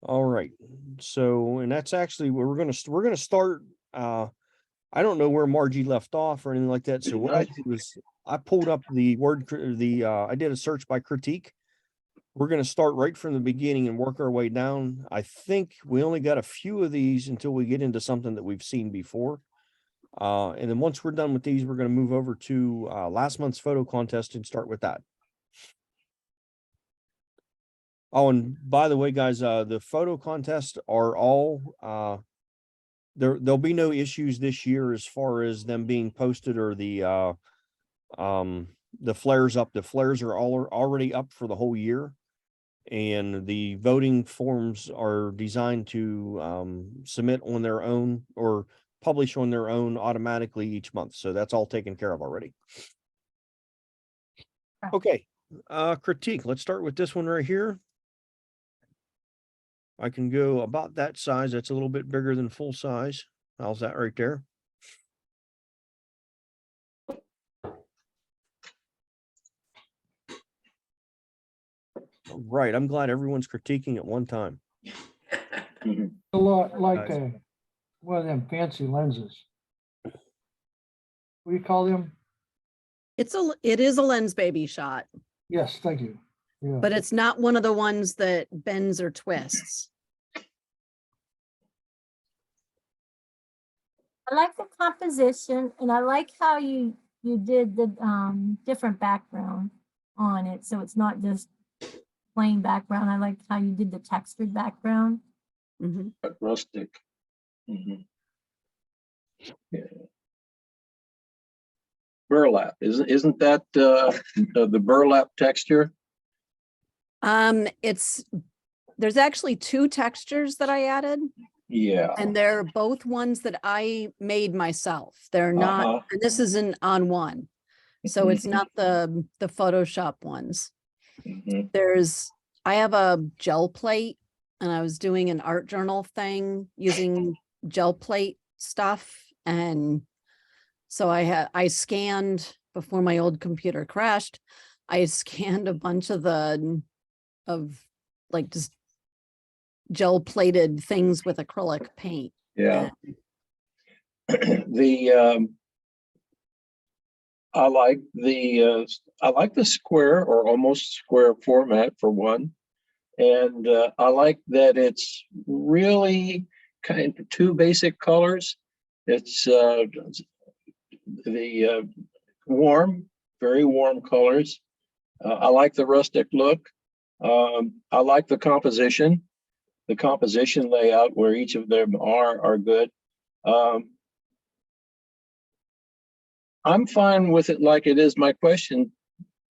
All right. So, and that's actually where we're going to start. I don't know where Margie left off or anything like that. So what I did was I pulled up the word, I did a search by critique. We're going to start right from the beginning and work our way down. I think we only got a few of these until we get into something that we've seen before. And then once we're done with these, we're going to move over to last month's photo contest and start with that. Oh, and by the way, guys, the photo contests are all, there'll be no issues this year as far as them being posted or the flares up. The flares are all already up for the whole year. And the voting forms are designed to submit on their own or publish on their own automatically each month. So that's all taken care of already. Okay, critique. Let's start with this one right here. I can go about that size. That's a little bit bigger than full size. How's that right there? Right. I'm glad everyone's critiquing at one time. A lot like one of them fancy lenses. What do you call them? It is a lens baby shot, Yes, thank you. Yeah. but it's not one of the ones that bends or twists. I like the composition, and I like how you did the different background on it, so it's not just plain background. I like how you did the textured background. Mhm. Rustic. Mhm. Yeah. Burlap, isn't that the burlap texture? There's actually two textures that I added, Yeah. and they're both ones that I made myself. They're not, and this isn't on one. So it's not the Photoshop ones. Mhm. I have a gel plate, and I was doing an art journal thing using gel plate stuff. And so I scanned before my old computer crashed. I scanned a bunch of like just gel plated things with acrylic paint. Yeah. I like the square or almost square format for one. And I like that it's really kind of two basic colors. It's the very warm colors. I like the rustic look. I like the composition layout where each of them are good. I'm fine with it like it is. My question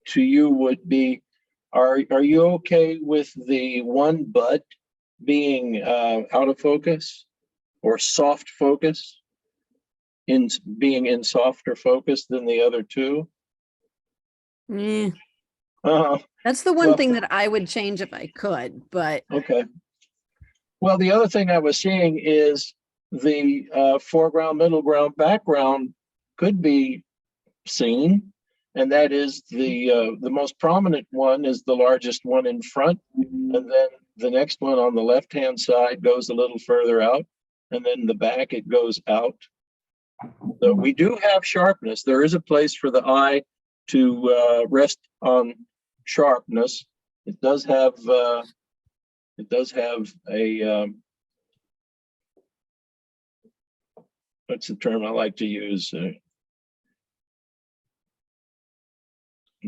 to you would be, are you okay with the one bud being out of focus or soft focus, in being in softer focus than the other two. Eh, Uh, that's the one Well- thing that I would change if I could, but okay. Well, the other thing I was seeing is the foreground, middle ground, background could be seen. And that is the most prominent one is the largest one in front. And then the next one on the left-hand side goes a little further out. And then the back, it goes out. So we do have sharpness. There is a place for the eye to rest on sharpness. It does have a what's the term I like to use? I'm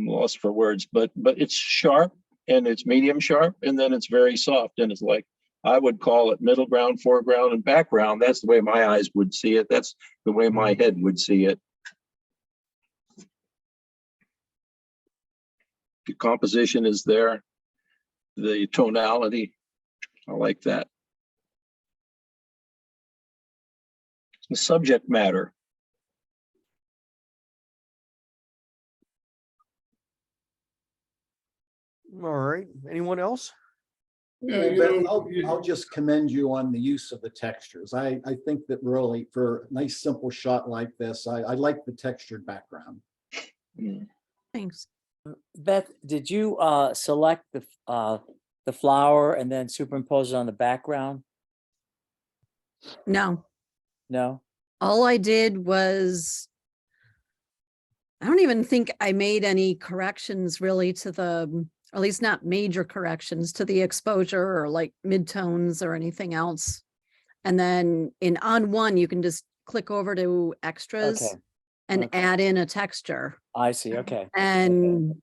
lost for words, but it's sharp and it's medium sharp, and then it's very soft, and it's like I would call it middle ground, foreground, and background. That's the way my eyes would see it. That's the way my head would see it. The composition is there. The tonality, I like that. The subject matter. All right. Anyone else? Yeah, Well, you Beth, know, I'll just commend you on the use of the textures. I think that really for a nice simple shot like this, I like the textured background. thanks. Beth, did you select the flower and then superimpose it on the background? No, No? all I did was, I don't even think I made any corrections really to the, or at least not major corrections to the exposure or like midtones or anything else. And then on one, you can just click over to extras Okay. and Okay. add in a texture. I see. Okay. And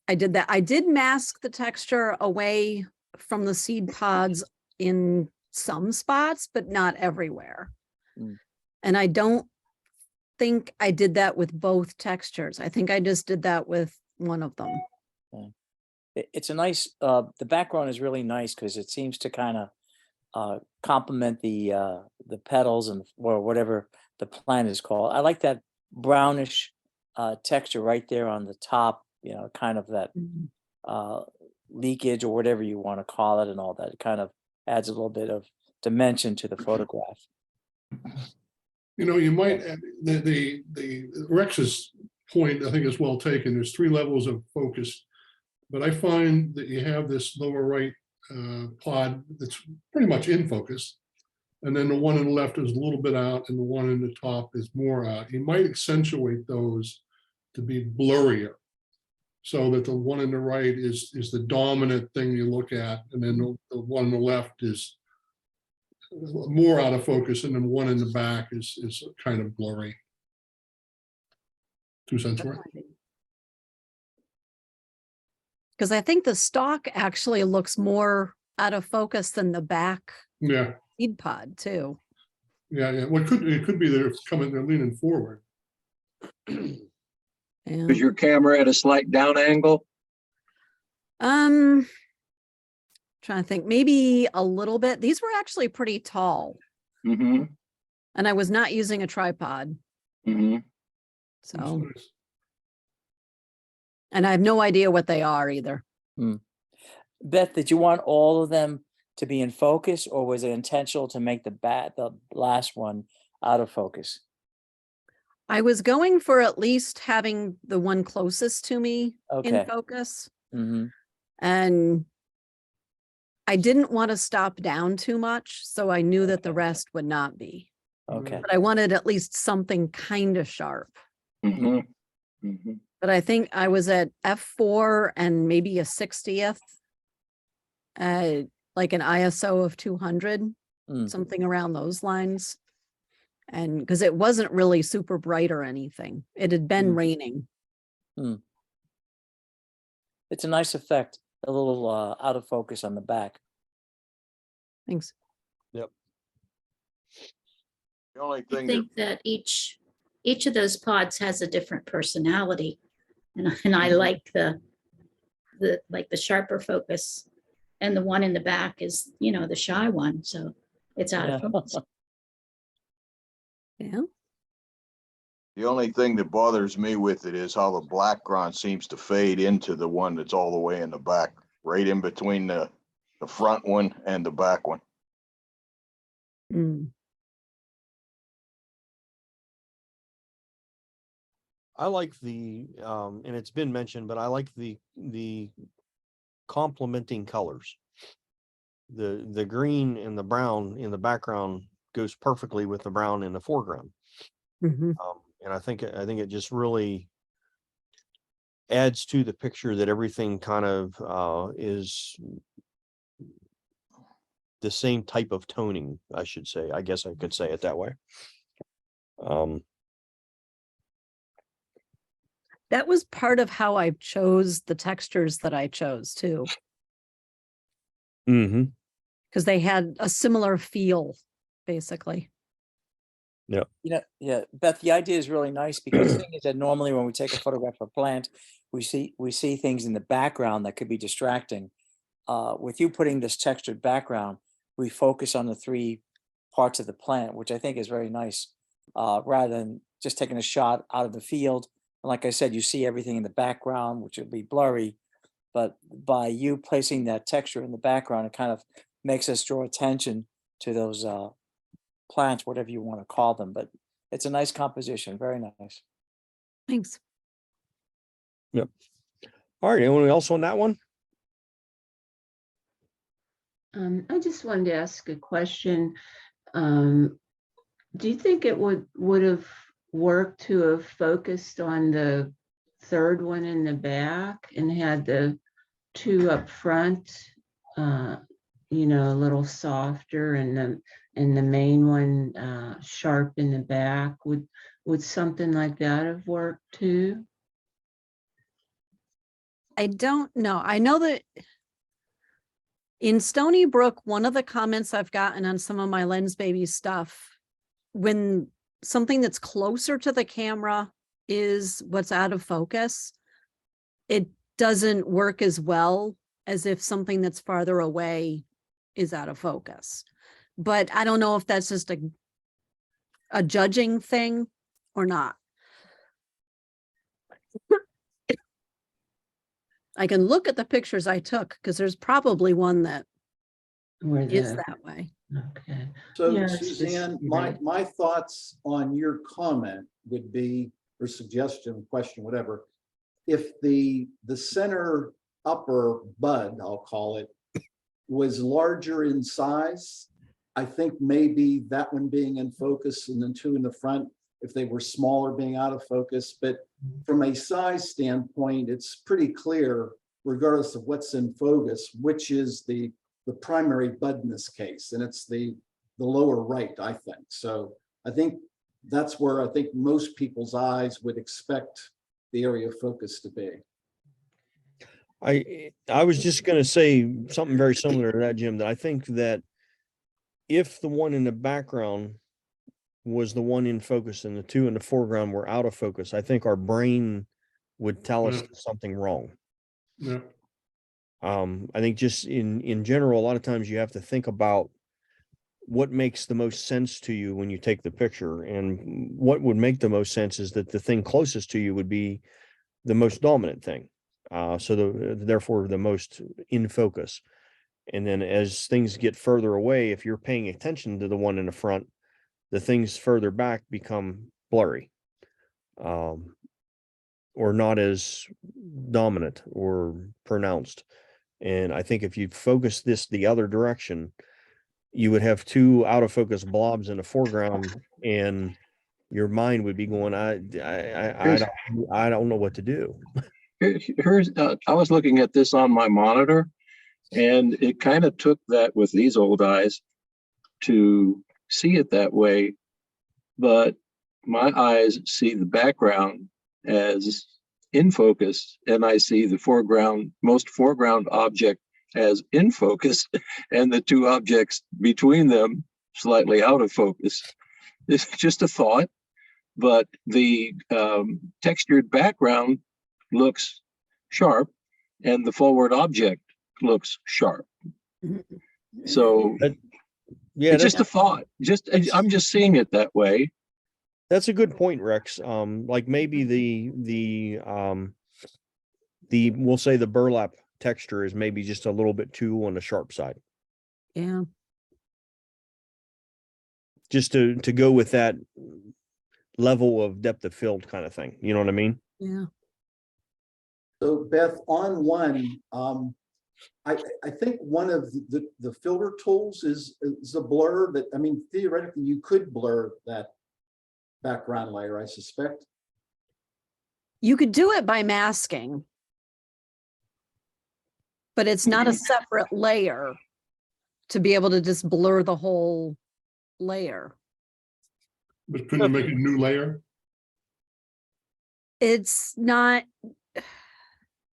I did that. I did mask the texture away from the seed pods in some spots, but not everywhere. Mm. And I don't think I did that with both textures. I think I just did that with one of them. It's a nice, the background is really nice because it seems to kind of complement the petals and or whatever the plant is called. I like that brownish texture right there on the top, you know, kind of that leakage or whatever you want to call it and all that. It kind of adds a little bit of dimension to the photograph. you know, you might, the Rex's point, I think is well taken. There's 3 levels of focus. But I find that you have this lower right pod that's pretty much in focus. And then the one on the left is a little bit out and the one in the top is more out. You might accentuate those to be blurrier so that the one on the right is the dominant thing you look at. And then the one on the left is more out of focus. And then one in the back is kind of blurry. 2 cents worth. Because I think the stalk actually looks more out of focus than the back Yeah, seed pod too. yeah. Well, it could be that it's coming, they're leaning forward. Is And your camera at a slight down angle? trying to think, maybe a little bit. These were actually pretty tall, Mm-hmm. and I was not using a tripod. Mm-hmm. So, and I have no idea what they are either. Beth, did you want all of them to be in focus, or was it intentional to make the last one out of focus? I was going for at least having the one closest to me Okay. in focus. Mm-hmm. And I didn't want to stop down too much, so I knew that the rest would not be. Okay. But I wanted at least something kind of sharp. Mm-hmm. Mm-hmm. But I think I was at f4 and maybe a 60th, like an ISO of 200, something around those lines. And because it wasn't really super bright or anything, it had been raining. It's a nice effect, a little out of focus on the back. Thanks. Yep. The only I thing think that each of those pods has a different personality. And I like the sharper focus. And the one in the back is, you know, the shy one, so it's out of focus. Yeah. The only thing that bothers me with it is how the background seems to fade into the one that's all the way in the back, right in between the front one and the back one. Mm. I like and it's been mentioned, but I like the complementing colors. The green and the brown in the background goes perfectly with the brown in the foreground. Mhm. And I think it just really adds to the picture that everything kind of is the same type of toning, I should say. I guess I could say it that way. That was part of how I chose the textures that I chose too, Mm-hmm. because they had a similar feel, basically. Yeah. Yeah, Beth, the idea is really nice because the thing is that normally when we take a photograph of a plant, we see things in the background that could be distracting. With you putting this textured background, we focus on the three parts of the plant, which I think is very nice, rather than just taking a shot out of the field. And like I said, you see everything in the background, which will be blurry. But by you placing that texture in the background, it kind of makes us draw attention to those plants, whatever you want to call them. But it's a nice composition, very nice. Thanks. Yep. All right. Anyone else on that one? I just wanted to ask a question. Do you think it would have worked to have focused on the third one in the back and had the two up front, you know, a little softer, and the main one sharp in the back? Would something like that have worked too? I don't know. I know that in Stony Brook, one of the comments I've gotten on some of my Lens Baby stuff, when something that's closer to the camera is what's out of focus, it doesn't work as well as if something that's farther away is out of focus. But I don't know if that's just a judging thing or not. I can look at the pictures I took because there's probably one that is that way. Okay. So Yeah, it's just- Suzanne, my thoughts on your comment would be, or suggestion, question, whatever. If the center upper bud, I'll call it, was larger in size, I think maybe that one being in focus and then two in the front, if they were smaller, being out of focus. But from a size standpoint, it's pretty clear, regardless of what's in focus, which is the primary bud in this case, and it's the lower right, I think. So I think that's where I think most people's eyes would expect the area of focus to be. I was just going to say something very similar to that, Jim, that I think that if the one in the background was the one in focus and the two in the foreground were out of focus, I think our brain would tell us there's something wrong. Yeah. I think just in general, a lot of times you have to think about what makes the most sense to you when you take the picture, and what would make the most sense is that the thing closest to you would be the most dominant thing. Therefore the most in focus. And then as things get further away, if you're paying attention to the one in the front, the things further back become blurry, or not as dominant or pronounced. And I think if you focus this the other direction, you would have two out of focus blobs in the foreground, and your mind would be going, I don't know what to do. I was looking at this on my monitor, and it kind of took that with these old eyes to see it that way. But my eyes see the background as in focus, and I see the most foreground object as in focus, and the two objects between them slightly out of focus. It's just a thought, but the textured background looks sharp, and the forward object looks sharp. Mm-hmm. So Yeah, it's just a thought. I'm just seeing it that way. that's a good point, Rex. Like maybe we'll say the burlap texture is maybe just a little bit too on the sharp side. Yeah. Just to go with that level of depth of field kind of thing. You know what I mean? Yeah. So Beth, on one, I think one of the filter tools is a blur that, I mean, theoretically, you could blur that background layer, I suspect. You could do it by masking, but it's not a separate layer to be able to just blur the whole layer. But couldn't you make a new layer? It's not,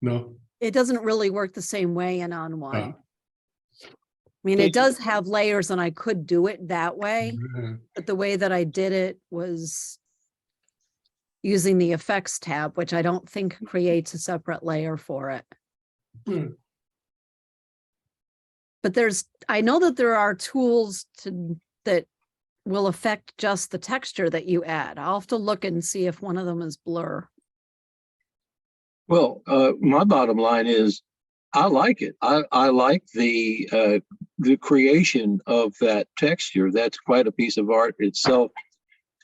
No. it doesn't really work the same way in on one. Ah. I mean, it does have layers and I could do it that way, Yeah. but the way that I did it was using the effects tab, which I don't think creates a separate layer for it. Hmm. But I know that there are tools that will affect just the texture that you add. I'll have to look and see if one of them is blur. Well, my bottom line is I like it. I like the creation of that texture. That's quite a piece of art itself.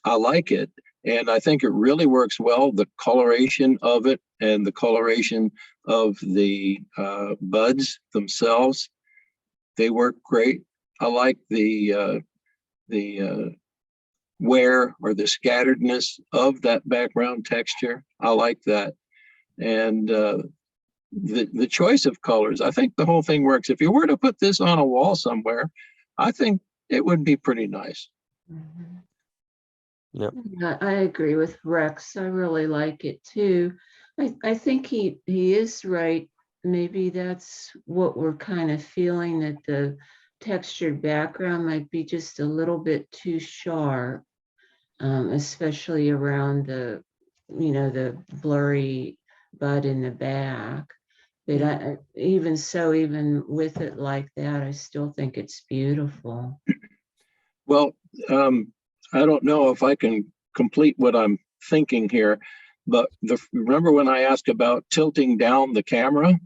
I like it. And I think it really works well. The coloration of it and the coloration of the buds themselves, they work great. I like the wear or the scatteredness of that background texture. I like that. And the choice of colors, I think the whole thing works. If you were to put this on a wall somewhere, I think it would be pretty nice. Yep. Yeah, I agree with Rex. I really like it too. I think he is right. Maybe that's what we're kind of feeling, that the textured background might be just a little bit too sharp, especially around the blurry bud in the back. But even with it like that, I still think it's beautiful. Well, I don't know if I can complete what I'm thinking here, but remember when I asked about tilting down the camera?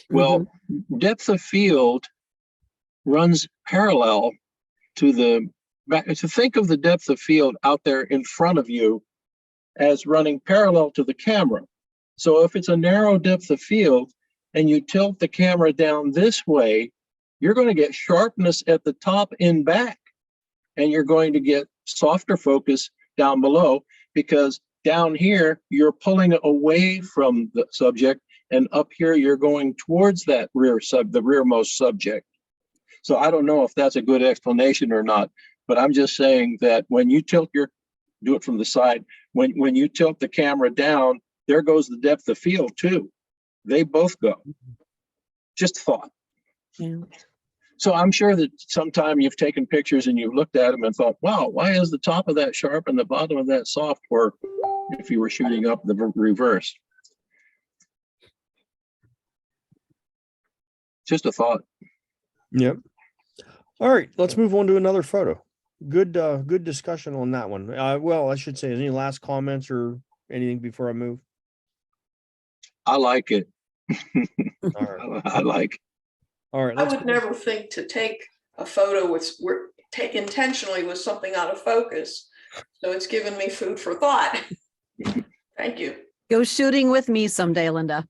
Well, depth of field runs parallel to the back. To think of the depth of field out there in front of you as running parallel to the camera. So if it's a narrow depth of field and you tilt the camera down this way, you're going to get sharpness at the top and back, and you're going to get softer focus down below, because down here you're pulling away from the subject, and up here you're going towards that the rearmost subject. So I don't know if that's a good explanation or not, but I'm just saying that when you do it from the side, when you tilt the camera down, there goes the depth of field too. They both go. Just thought. Yeah. So I'm sure that sometime you've taken pictures and you've looked at them and thought, wow, why is the top of that sharp and the bottom of that soft? Or if you were shooting up the reverse. Just a thought. Yep. All right, let's move on to another photo. Good discussion on that one. Well, I should say, any last comments or anything before I move? I like it. All right. I like. All right. I would never think to take a photo take intentionally with something out of focus. So it's given me food for thought. Thank you. Go shooting with me someday, Linda.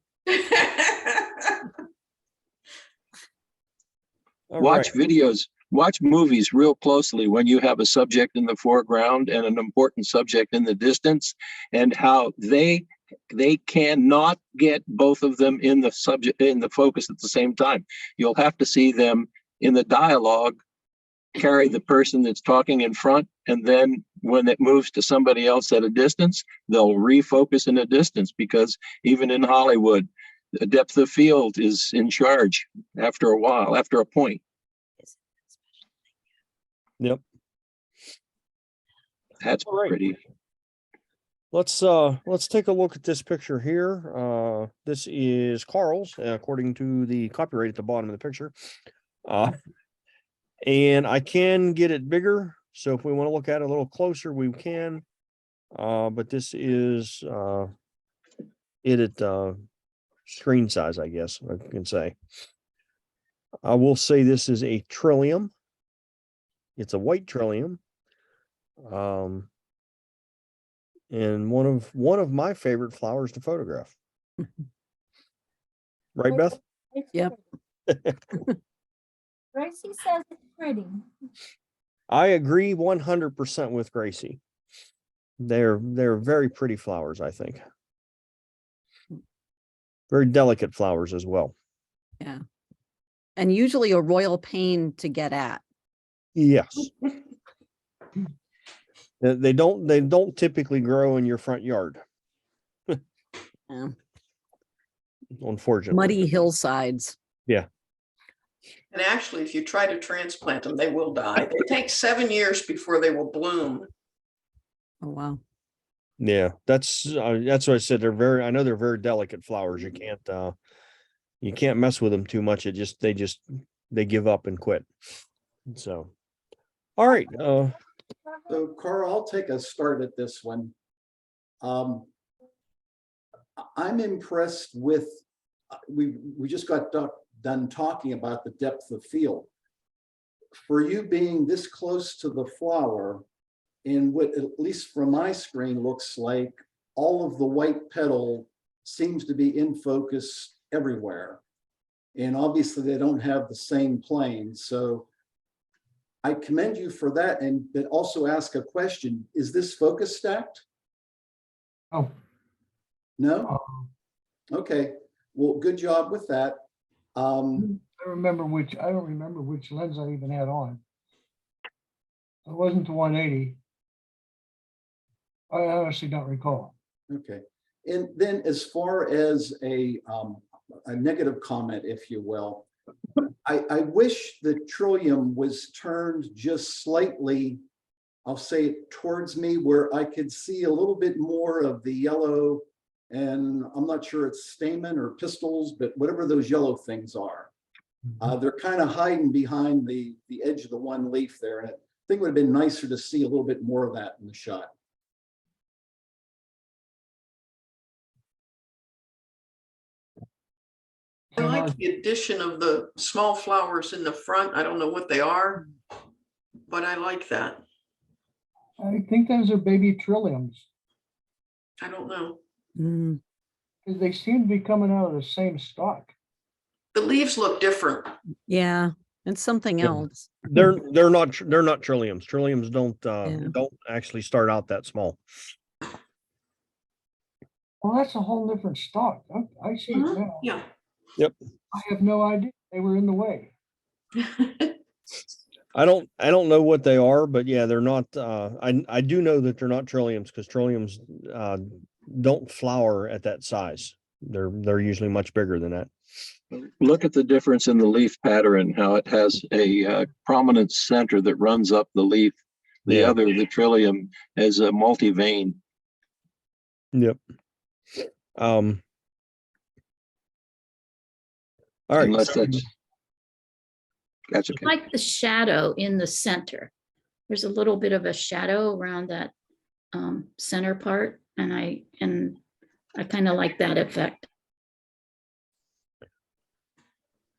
Watch videos, watch movies real closely when you have a subject in the foreground and an important subject in the distance, and how they cannot get both of them in the focus at the same time. You'll have to see them in the dialogue carry the person that's talking in front, and then when it moves to somebody else at a distance, they'll refocus in a distance, because even in Hollywood, the depth of field is in charge after a while, after a point. Yep. That's pretty. let's take a look at this picture here. This is Carl's, according to the copyright at the bottom of the picture. And I can get it bigger. So if we want to look at it a little closer, we can. But this is it at screen size, I guess I can say. I will say this is a trillium. It's a white trillium. And one of my favorite flowers to photograph. Right, Beth? Yep. Gracie says it's pretty. I agree 100% with Gracie. They're very pretty flowers, I think. Very delicate flowers as well. Yeah. And usually a royal pain to get at. Yes. They don't typically grow in your front yard. Yeah. Unfortunately. Muddy hillsides. Yeah. And actually, if you try to transplant them, they will die. They take 7 years before they will bloom. Oh, wow. Yeah, that's what I said. I know they're very delicate flowers. You can't mess with them too much. They give up and quit. So, all right. So Carl, I'll take a start at this one. I'm impressed with, we just got done talking about the depth of field. For you being this close to the flower, in what, at least from my screen, looks like all of the white petal seems to be in focus everywhere. And obviously they don't have the same plane. So I commend you for that, and but also ask a question. Is this focus stacked? Oh, No? Okay, well, good job with that. I don't remember which lens I even had on. It wasn't the 180. I honestly don't recall. Okay, and then as far as a negative comment, if you will, I wish the trillium was turned just slightly, I'll say it towards me, where I could see a little bit more of the yellow, and I'm not sure it's stamen or pistils, but whatever those yellow things are. They're kind of hiding behind the edge of the one leaf there, and I think it would have been nicer to see a little bit more of that in the shot. I like the addition of the small flowers in the front. I don't know what they are, but I like that. I think those are baby trilliums. I don't know. Because they seem to be coming out of the same stalk. The leaves look different. Yeah. It's something Yeah. else. They're not trilliums. Trilliums don't actually start out that small. Well, that's a whole different stalk. I see it now. Yeah. Yep. I have no idea they were in the way. I don't know what they are, but yeah, they're not. I do know that they're not trilliums, because trilliums don't flower at that size. They're usually much bigger than that. Look at the difference in the leaf pattern, how it has a prominent center that runs up the leaf. The other, the trillium, has a multi-vein. Yep. All right. Unless that's okay. I like the shadow in the center. There's a little bit of a shadow around that center part, and I kind of like that effect.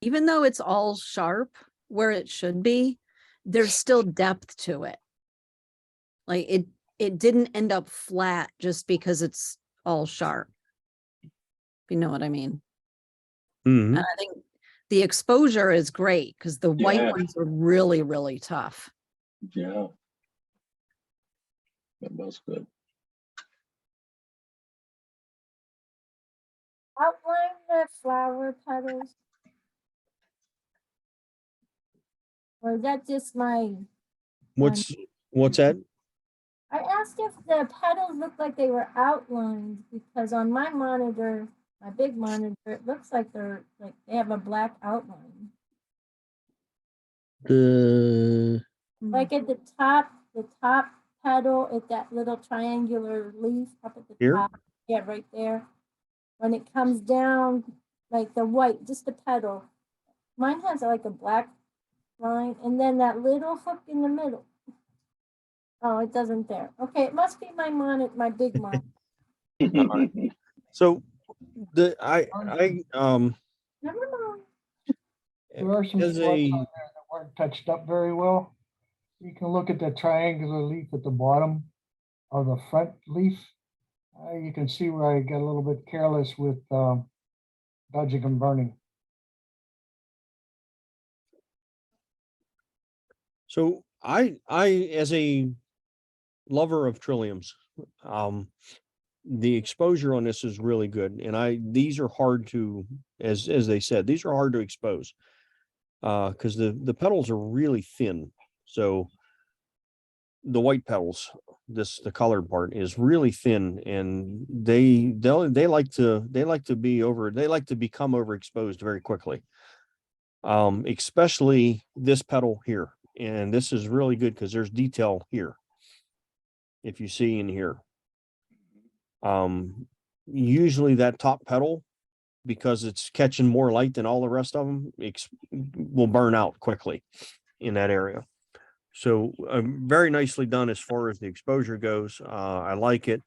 Even though it's all sharp where it should be, there's still depth to it. Like it didn't end up flat just because it's all sharp. If you know what I mean. Mm-hmm. And I think the exposure is great because the white Yeah. ones are really, really tough. Yeah. That was good. Outline the flower petals. Or is that just my? What's that? I asked if the petals looked like they were outlined because on my monitor, my big monitor, it looks like they have a black outline. The Like at the top petal at that little triangular leaf up at the Here? top. Yeah, right there. When it comes down, like the white, just the petal. Mine has like a black line and then that little hook in the middle. Oh, it doesn't there. Okay, it must be my monitor, my big monitor. So I Never mind. There are some as spots on a, there that weren't touched up very well. You can look at the triangular leaf at the bottom of the front leaf. You can see where I got a little bit careless with dodging and burning. so as a lover of trilliums, the exposure on this is really good. And these are hard to, as they said, these are hard to expose. Because the petals are really thin. So the white petals, the colored part is really thin, and they like to become overexposed very quickly. Especially this petal here. And this is really good because there's detail here. If you see in here. Usually that top petal, because it's catching more light than all the rest of them, will burn out quickly in that area. So very nicely done as far as the exposure goes. I like it.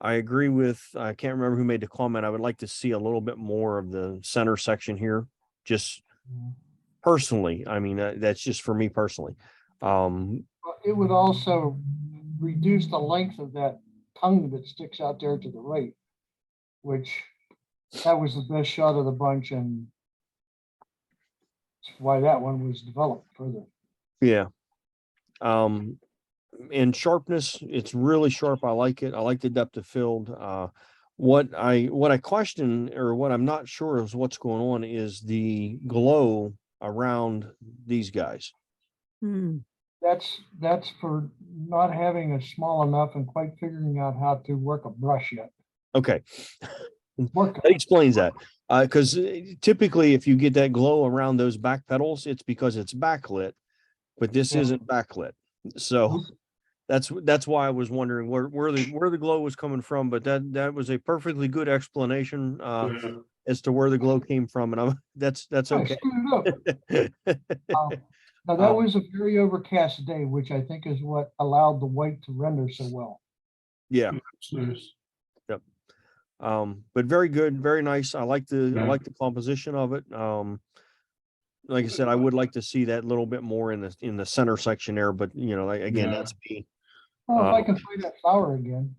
I agree with, I can't remember who made the comment. I would like to see a little bit more of the center section here, just personally. I mean, that's just for me personally. It would also reduce the length of that tongue that sticks out there to the right, which that was the best shot of the bunch, and that's why that one was developed further. Yeah. In sharpness, it's really sharp. I like it. I like the depth of field. What I question, or what I'm not sure is what's going on, is the glow around these guys. That's for not having a small enough and quite figuring out how to work a brush yet. Okay. That explains that. Because typically if you get that glow around those back petals, it's because it's backlit, but this isn't backlit. So that's why I was wondering where the glow was coming from, but that was a perfectly good explanation as to where the glow came from, and that's okay. Now that was a very overcast day, which I think is what allowed the white to render so well. Yeah. Nice. Yep. But very good, very nice. I like the composition of it. Like I said, I would like to see that little bit more in the center section there, but again, that's me. Well, if I can find that flower again.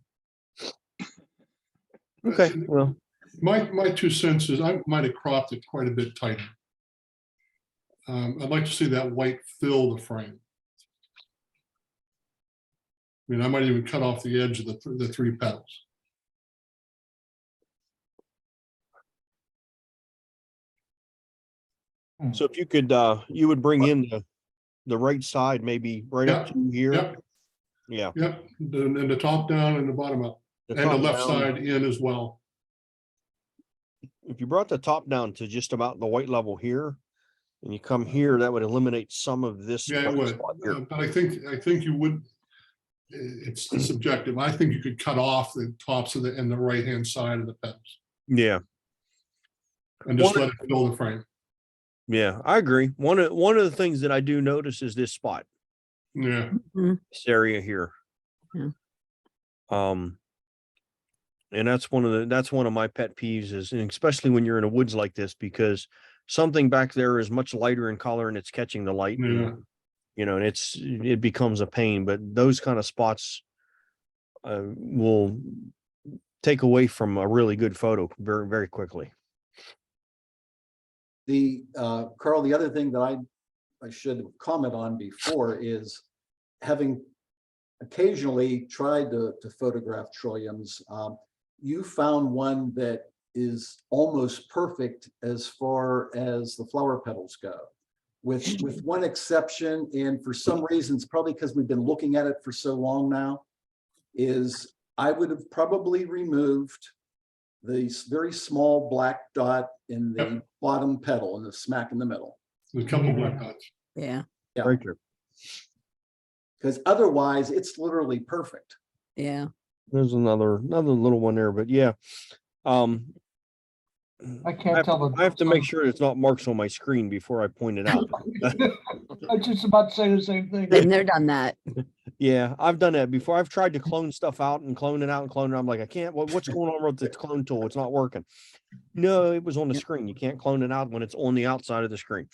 Okay, well, my 2 cents is I might have cropped it quite a bit tighter. I'd like to see that white fill the frame. I mean, I might even cut off the edge of the 3 petals. so if you could, you would bring in the right side, maybe right up to here. Yep. Yeah. Yep. And the top down and the bottom up, and the top left down. side in as well. If you brought the top down to just about the white level here, and you come here, that would eliminate some of this. Yeah, it would. spot here. But I think you would. It's subjective. I think you could cut off the tops of the right hand side of the petals. Yeah. And just let it fill the frame. Yeah, I agree. One of the things that I do notice is this spot. Yeah. This area here. Yeah. And that's one of my pet peeves is, and especially when you're in a woods like this, because something back there is much lighter in color and it's catching the light. Yeah. And it becomes a pain, but those kind of spots will take away from a really good photo very, very quickly. Carl, the other thing that I should comment on before is having occasionally tried to photograph trilliums. You found one that is almost perfect as far as the flower petals go, with one exception, and for some reasons, probably because we've been looking at it for so long now, is I would have probably removed the very small black dot in the bottom petal, in the smack in the middle. A couple black dots. Yeah. Yeah. Very true. Because otherwise, it's literally perfect. Yeah. There's another little one there, but yeah. I can't tell. I have to make sure it's not marks on my screen before I point it out. I was just about to say the same thing. They've never done that. Yeah, I've done that before. I've tried to clone stuff out and clone it out and clone it. I'm like, I can't. What's going on with the clone tool? It's not working. No, it was on the screen. You can't clone it out when it's on the outside of the screen.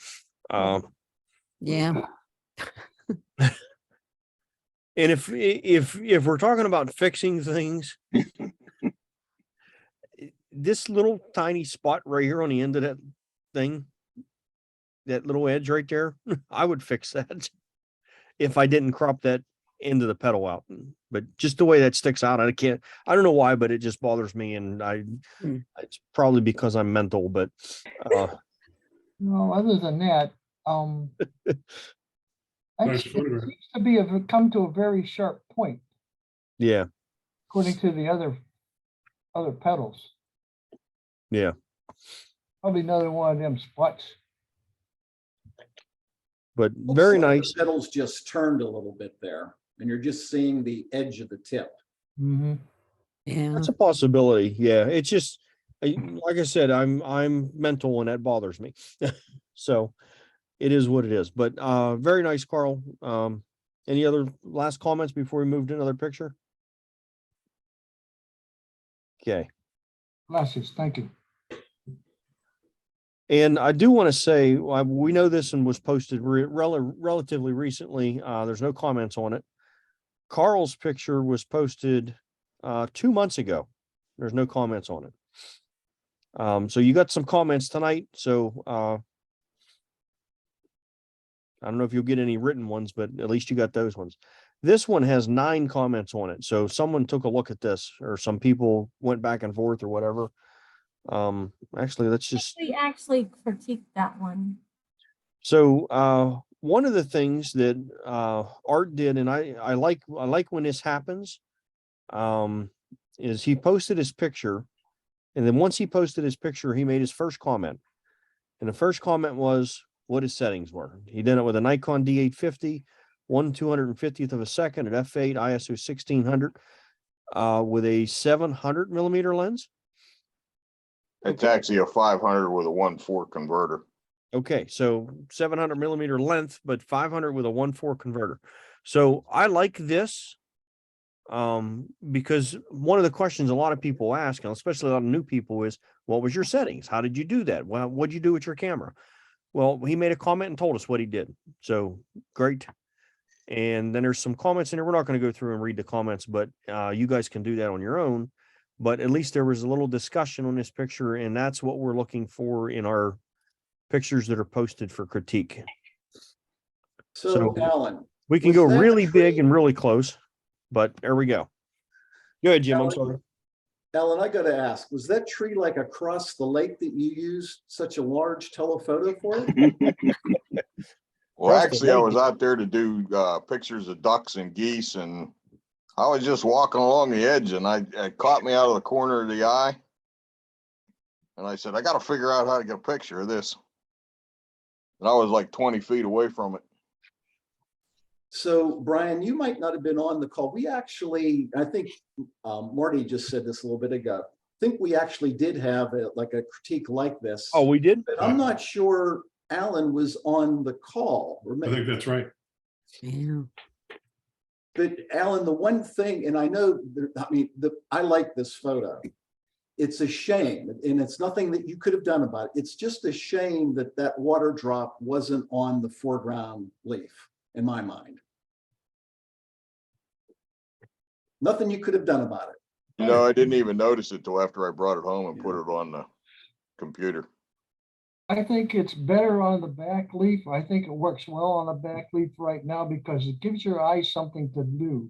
Yeah. And if we're talking about fixing things, this little tiny spot right here on the end of that thing, that little edge right there, I would fix that if I didn't crop that end of the pedal out. But just the way that sticks out, I don't know why, but it just bothers me. And it's probably because I'm mental, but No, other than that, Nice actually, it photograph. seems to be come to a very sharp point, yeah, according to the other pedals. yeah. Probably another one of them spots. But Looks very like the nice. Pedals just turned a little bit there, and you're just seeing the edge of the tip. Mm-hmm. Yeah. That's a possibility. Yeah, it's just like I said, I'm mental and that bothers me. So it is what it is. But very nice, Carl. Any other last comments before we move to another picture? Okay. Gracias, thank you. And I do want to say, we know this and was posted relatively recently. There's no comments on it. Carl's picture was posted 2 months ago. There's no comments on it. So you got some comments tonight. So I don't know if you'll get any written ones, but at least you got those ones. This one has 9 comments on it. So someone took a look at this, or some people went back and forth or whatever. Actually, let's just. We actually critiqued that one. So one of the things that Art did, and I like when this happens, is he posted his picture, and then once he posted his picture, he made his first comment. And the first comment was what his settings were. He did it with a Nikon D850, 1/250th of a second at f8 ISO 1600 with a 700 millimeter lens. It's actually a 500 with a 1.4 converter. Okay, so 700 millimeter length, but 500 with a 1.4 converter. So I like this because one of the questions a lot of people ask, and especially a lot of new people, is what was your settings? How did you do that? Well, what'd you do with your camera? Well, he made a comment and told us what he did. So great. And then there's some comments in there. We're not going to go through and read the comments, but you guys can do that on your own. But at least there was a little discussion on this picture, and that's what we're looking for in our pictures that are posted for critique. So Alan, we can was go that really tree- big and really close, but there we go. Go ahead, Jim. I'm Alan, sorry. Alan, I gotta ask, was that tree like across the lake that you used such a large telephoto for? Well, actually, I was out there to do pictures of ducks and geese, and I was just walking along the edge, and it caught me out of the corner of the eye. And I said, I got to figure out how to get a picture of this. And I was like 20 feet away from it. So Brian, you might not have been on the call. We actually, I think Marty just said this a little bit ago. I think we actually did have like a critique like this. Oh, we did? But I'm not sure Alan was on the call. I think that's right. Yeah. But Alan, the one thing, and I know, I like this photo. It's a shame, and it's nothing that you could have done about it. It's just a shame that that water drop wasn't on the foreground leaf, in my mind. Nothing you could have done about it. You know, I didn't even notice it till after I brought it home and put it on the computer. I think it's better on the back leaf. I think it works well on the back leaf right now because it gives your eyes something to do.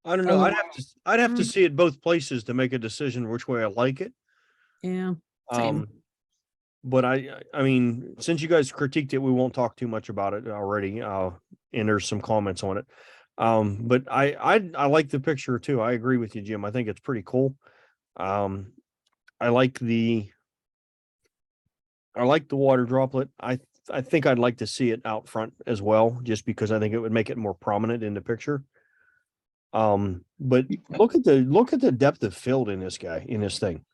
I don't know. I'd have to see it both places to make a decision which way I like it. Yeah. Same. But I mean, since you guys critiqued it, we won't talk too much about it already. And there's some comments on it. But I like the picture too. I agree with you, Jim. I think it's pretty cool. I like the I like the water droplet. I think I'd like to see it out front as well, just because I think it would make it more prominent in the picture. But look at the depth of field in this guy, in this thing.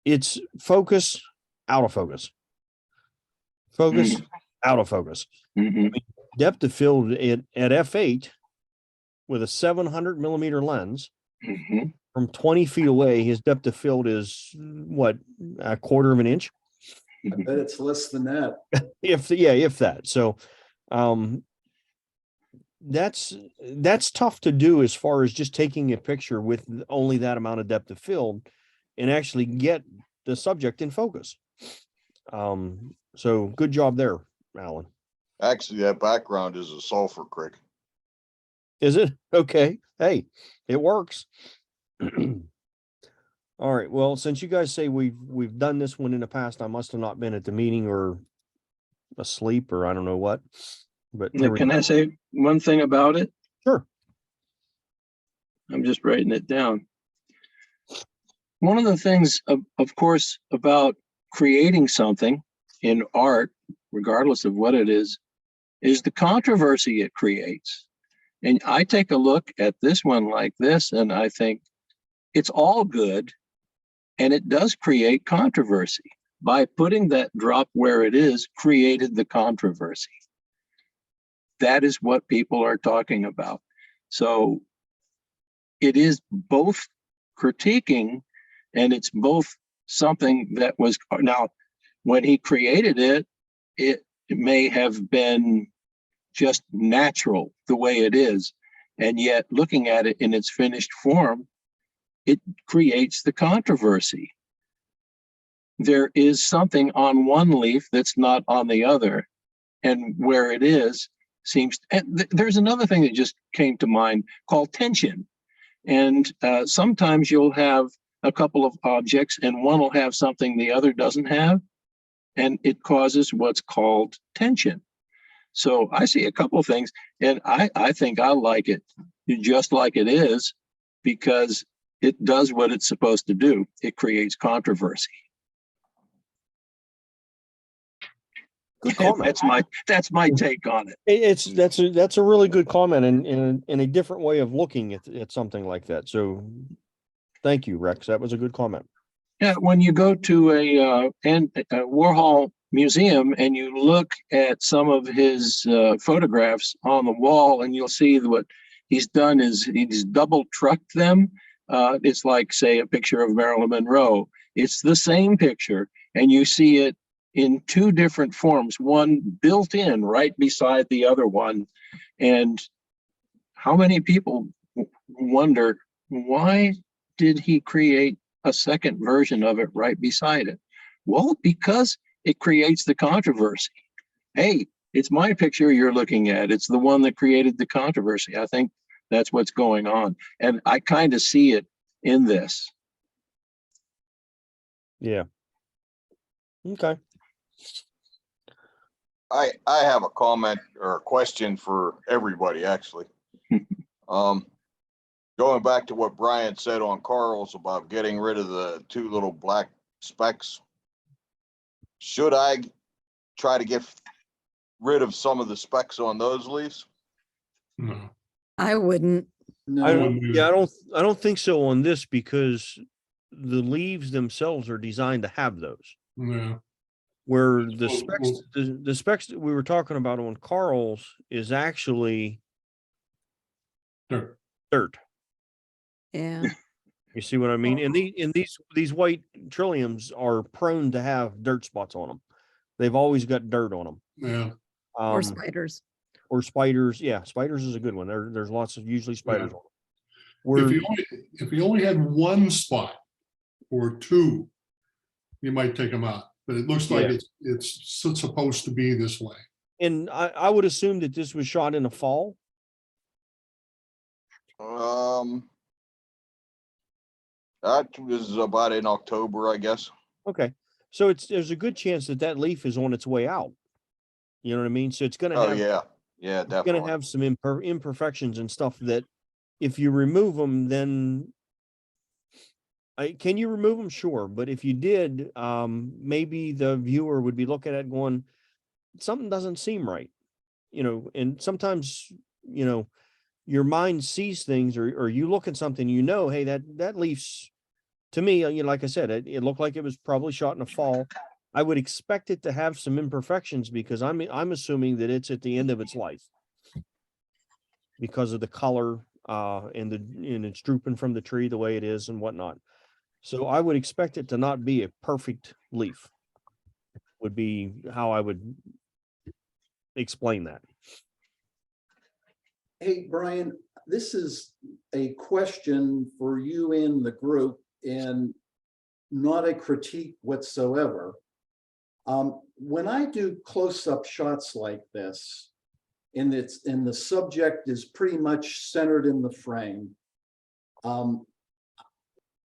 It's focus, out of focus. Focus, out of focus. Depth of field at f8 with a 700 millimeter lens from 20 feet away, his depth of field is what, a quarter of an inch? I bet it's less than that. If that. So that's tough to do as far as just taking a picture with only that amount of depth of field and actually get the subject in focus. So good job there, Alan. Actually, that background is a sulfur creek. Is it? Okay. Hey, it works. All right. Well, since you guys say we've done this one in the past, I must have not been at the meeting or asleep or I don't know what. But Can I say one thing about it? Sure. I'm just writing it down. One of the things, of course, about creating something in art, regardless of what it is the controversy it creates. And I take a look at this one like this, and I think it's all good, and it does create controversy. By putting that drop where it is, created the controversy. That is what people are talking about. So it is both critiquing, and it's both something that was, now, when he created it, it may have been just natural the way it is. And yet looking at it in its finished form, it creates the controversy. There is something on one leaf that's not on the other. And where it is seems, and there's another thing that just came to mind called tension. And sometimes you'll have a couple of objects and one will have something the other doesn't have. And it causes what's called tension. So I see a couple of things, and I think I like it just like it is, because it does what it's supposed to do. It creates controversy. Good comment. That's my take on it. That's a really good comment and a different way of looking at something like that. So thank you, Rex. That was a good comment. Yeah, when you go to a Warhol museum and you look at some of his photographs on the wall, and you'll see what he's done is he's double trucked them. It's like, say, a picture of Marilyn Monroe. It's the same picture, and you see it in two different forms, one built in right beside the other one. And how many people wonder, why did he create a second version of it right beside it? Well, because it creates the controversy. Hey, it's my picture you're looking at. It's the one that created the controversy. I think that's what's going on. And I kind of see it in this. Yeah. Okay. I have a comment or a question for everybody, actually. Going back to what Brian said on Carl's about getting rid of the two little black specks. Should I try to get rid of some of the specks on those leaves? No. I wouldn't. I don't think so on this, because the leaves themselves are designed to have those. Yeah. Where the specs, the specs that we were talking about on Carl's is actually dirt. Yeah. You see what I mean? And these white trilliums are prone to have dirt spots on them. They've always got dirt on them. Yeah. Or spiders. Or spiders. Yeah, spiders is a good one. There's lots of usually spiders on them. If you only had one spot or two, you might take them out. But it looks like it's supposed to be this way. And I would assume that this was shot in the fall. That was about in October, I guess. Okay, so there's a good chance that leaf is on its way out. You know what I mean? So it's going to have, yeah, definitely going to have some imperfections and stuff that if you remove them, then Can you remove them? Sure. But if you did, maybe the viewer would be looking at it going, something doesn't seem right, and sometimes, your mind sees things, or you look at something, hey, that leaf's, to me, like I said, it looked like it was probably shot in a fall. I would expect it to have some imperfections because I'm assuming that it's at the end of its life because of the color, and it's drooping from the tree the way it is and whatnot. So I would expect it to not be a perfect leaf, would be how I would explain that. Hey, Brian, this is a question for you in the group and not a critique whatsoever. When I do close-up shots like this, and the subject is pretty much centered in the frame,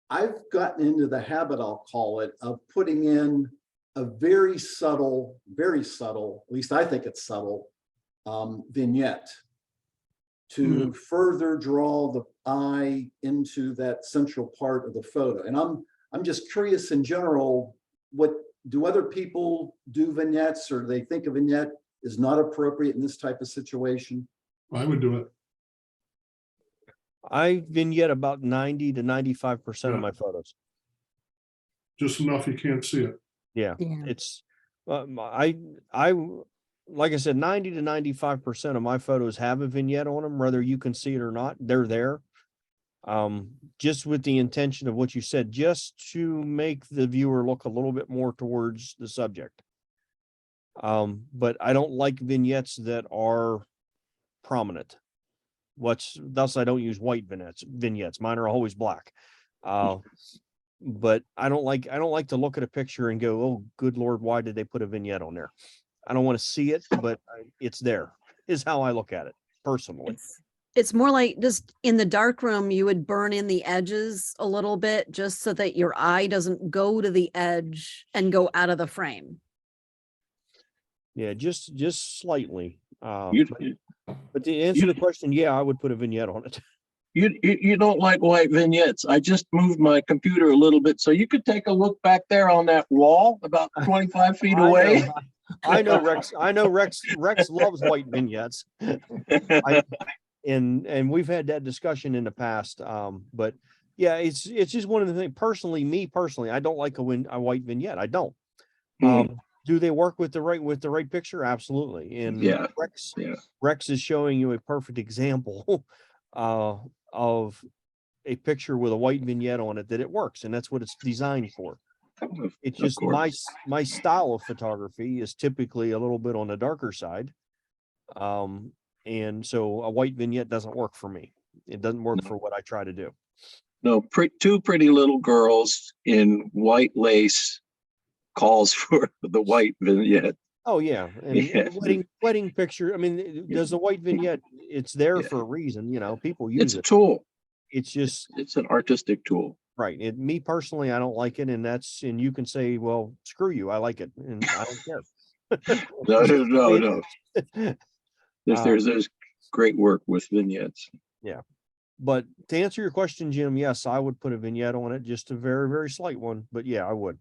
I've gotten into the habit, I'll call it, of putting in a very subtle, at least I think it's subtle, vignette to further draw the eye into that central part of the photo. And I'm just curious in general, what do other people do vignettes, or do they think a vignette is not appropriate in this type of situation? I would do it. I vignette about 90 to 95% Yeah. of my photos. Just enough you can't see it. Yeah, Yeah. it's, like I said, 90 to 95% of my photos have a vignette on them, whether you can see it or not, they're there. Just with the intention of what you said, just to make the viewer look a little bit more towards the subject. But I don't like vignettes that are prominent. Thus I don't use white vignettes. Mine are always black. But I don't like to look at a picture and go, oh, good Lord, why did they put a vignette on there? I don't want to see it, but it's there, is how I look at it personally. It's more like just in the dark room, you would burn in the edges a little bit just so that your eye doesn't go to the edge and go out of the frame. Yeah, just slightly. You, But to answer the question, yeah, I would put a vignette on it. you don't like white vignettes. I just moved my computer a little bit, so you could take a look back there on that wall about 25 feet away. I know Rex. Rex loves white vignettes. And we've had that discussion in the past. But yeah, it's just one of the things. Me personally, I don't like a white vignette. I don't. Do they work with the right picture? Absolutely. And Yeah. Rex is showing you a perfect example of a picture with a white vignette on it, that it works, and that's what it's designed for. It's just my style of photography is typically a little bit on the darker side. And so a white vignette doesn't work for me. It doesn't work for what I try to do. No, two pretty little girls in white lace calls for the white vignette. Oh yeah. And wedding picture. I mean, there's a white vignette. It's there for a reason, people use it. It's a tool. It's just, it's an artistic tool. Right. Me personally, I don't like it. And you can say, well, screw you. I like it. And I don't care. No. There's great work with vignettes. Yeah. But to answer your question, Jim, yes, I would put a vignette on it, just a very, very slight one. But yeah, I would.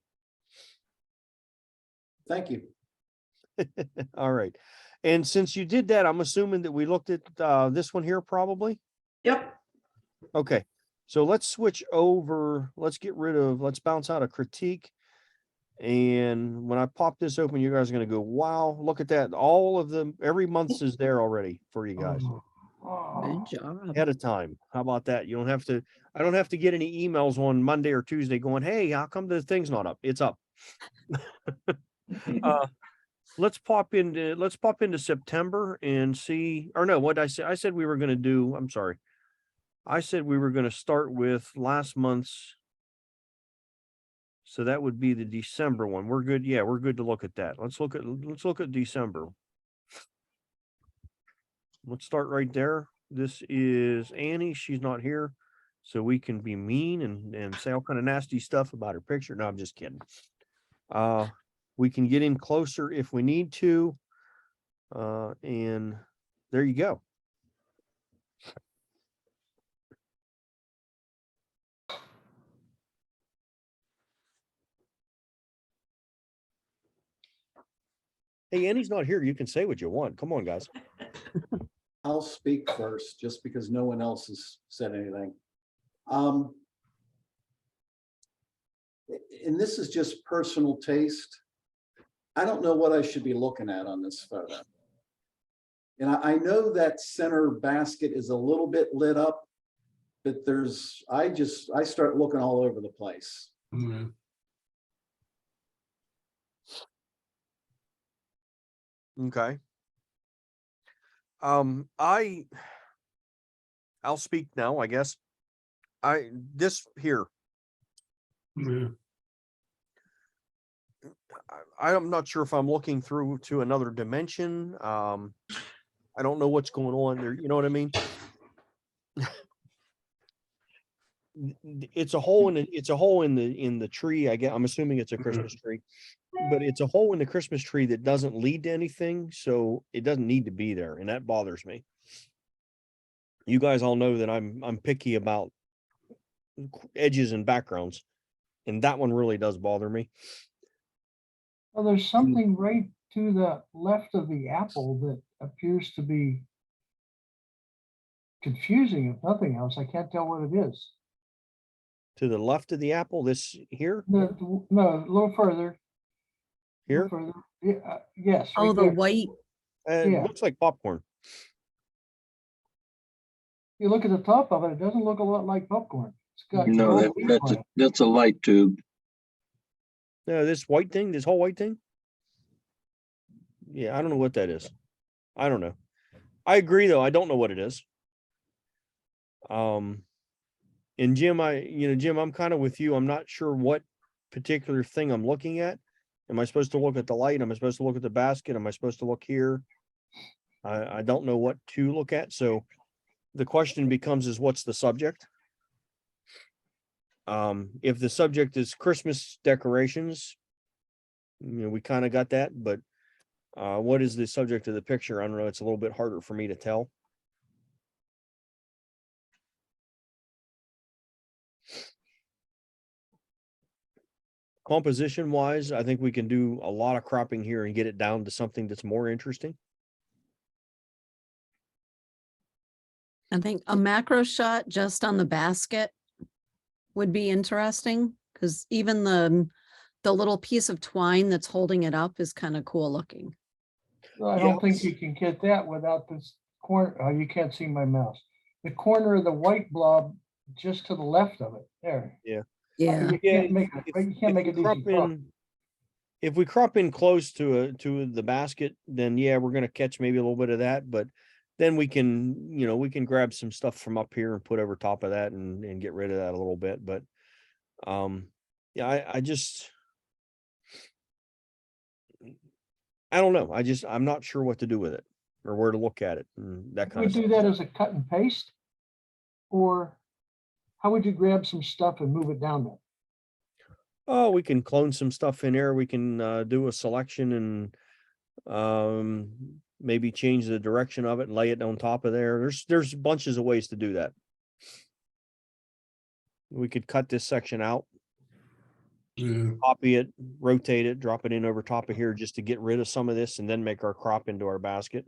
Thank you. All right. And since you did that, I'm assuming that we looked at this one here probably. Yep. Okay. So let's switch over. Let's bounce out a critique. And when I pop this open, you guys are going to go, wow, look at that. Every month is there already for you guys. Good job. Ahead of time. How about that? I don't have to get any emails on Monday or Tuesday going, hey, how come the thing's not up? It's up. Let's pop into September and see, or no, what did I say? I said we were going to do, I'm sorry. I said we were going to start with last month's. So that would be the December one. We're good. Yeah, we're good to look at that. Let's look at December. Let's start right there. This is Annie. She's not here. So we can be mean and say all kind of nasty stuff about her picture. No, I'm just kidding. We can get in closer if we need to. And there you go. Hey, Annie's not here. You can say what you want. Come on, guys. I'll speak first, just because no one else has said anything. And this is just personal taste. I don't know what I should be looking at on this photo. And I know that center basket is a little bit lit up, but I start looking all over the place. Yeah. Okay. I'll speak now, I guess. This here, Yeah. I'm not sure if I'm looking through to another dimension. I don't know what's going on there. You know what I mean? It's a hole in the tree. I'm assuming it's a Christmas tree, but it's a hole in the Christmas tree that doesn't lead to anything, so it doesn't need to be there, and that bothers me. You guys all know that I'm picky about edges and backgrounds, and that one really does bother me. Well, there's something right to the left of the apple that appears to be confusing, if nothing else. I can't tell what it is. To the left of the apple, this here, No, a little further. here, Further. Yeah, yes. Oh, right the there. white, it Yeah. looks like popcorn. You look at the top of it, it doesn't look a lot like popcorn. It's got No, gold leaf on it. that's a light tube. This white thing, this whole white thing. Yeah, I don't know what that is. I don't know. I agree, though. I don't know what it is. And Jim, Jim, I'm kind of with you. I'm not sure what particular thing I'm looking at. Am I supposed to look at the light? Am I supposed to look at the basket? Am I supposed to look here? I don't know what to look at. So the question becomes is what's the subject? If the subject is Christmas decorations, we kind of got that, but what is the subject of the picture? I don't know. It's a little bit harder for me to tell. Composition wise, I think we can do a lot of cropping here and get it down to something that's more interesting. I think a macro shot just on the basket would be interesting, because even the little piece of twine that's holding it up is kind of cool looking. I don't think you can get that without this corner. Oh, you can't see my mouse. The corner of the white blob just to the left of it. There. Yeah. Yeah. You can't make it easy crop. If we crop in close to the basket, then yeah, we're gonna catch maybe a little bit of that, but then we can grab some stuff from up here and put over top of that and get rid of that a little bit. But yeah, I don't know. I'm not sure what to do with it or where to look at it and that kind Would of stuff. do that as a cut and paste? Or how would you grab some stuff and move it down there? Oh, we can clone some stuff in there. We can do a selection and maybe change the direction of it and lay it on top of there. There's bunches of ways to do that. We could cut this section out, copy it, rotate it, drop it in over top of here just to get rid of some of this and then make our crop into our basket.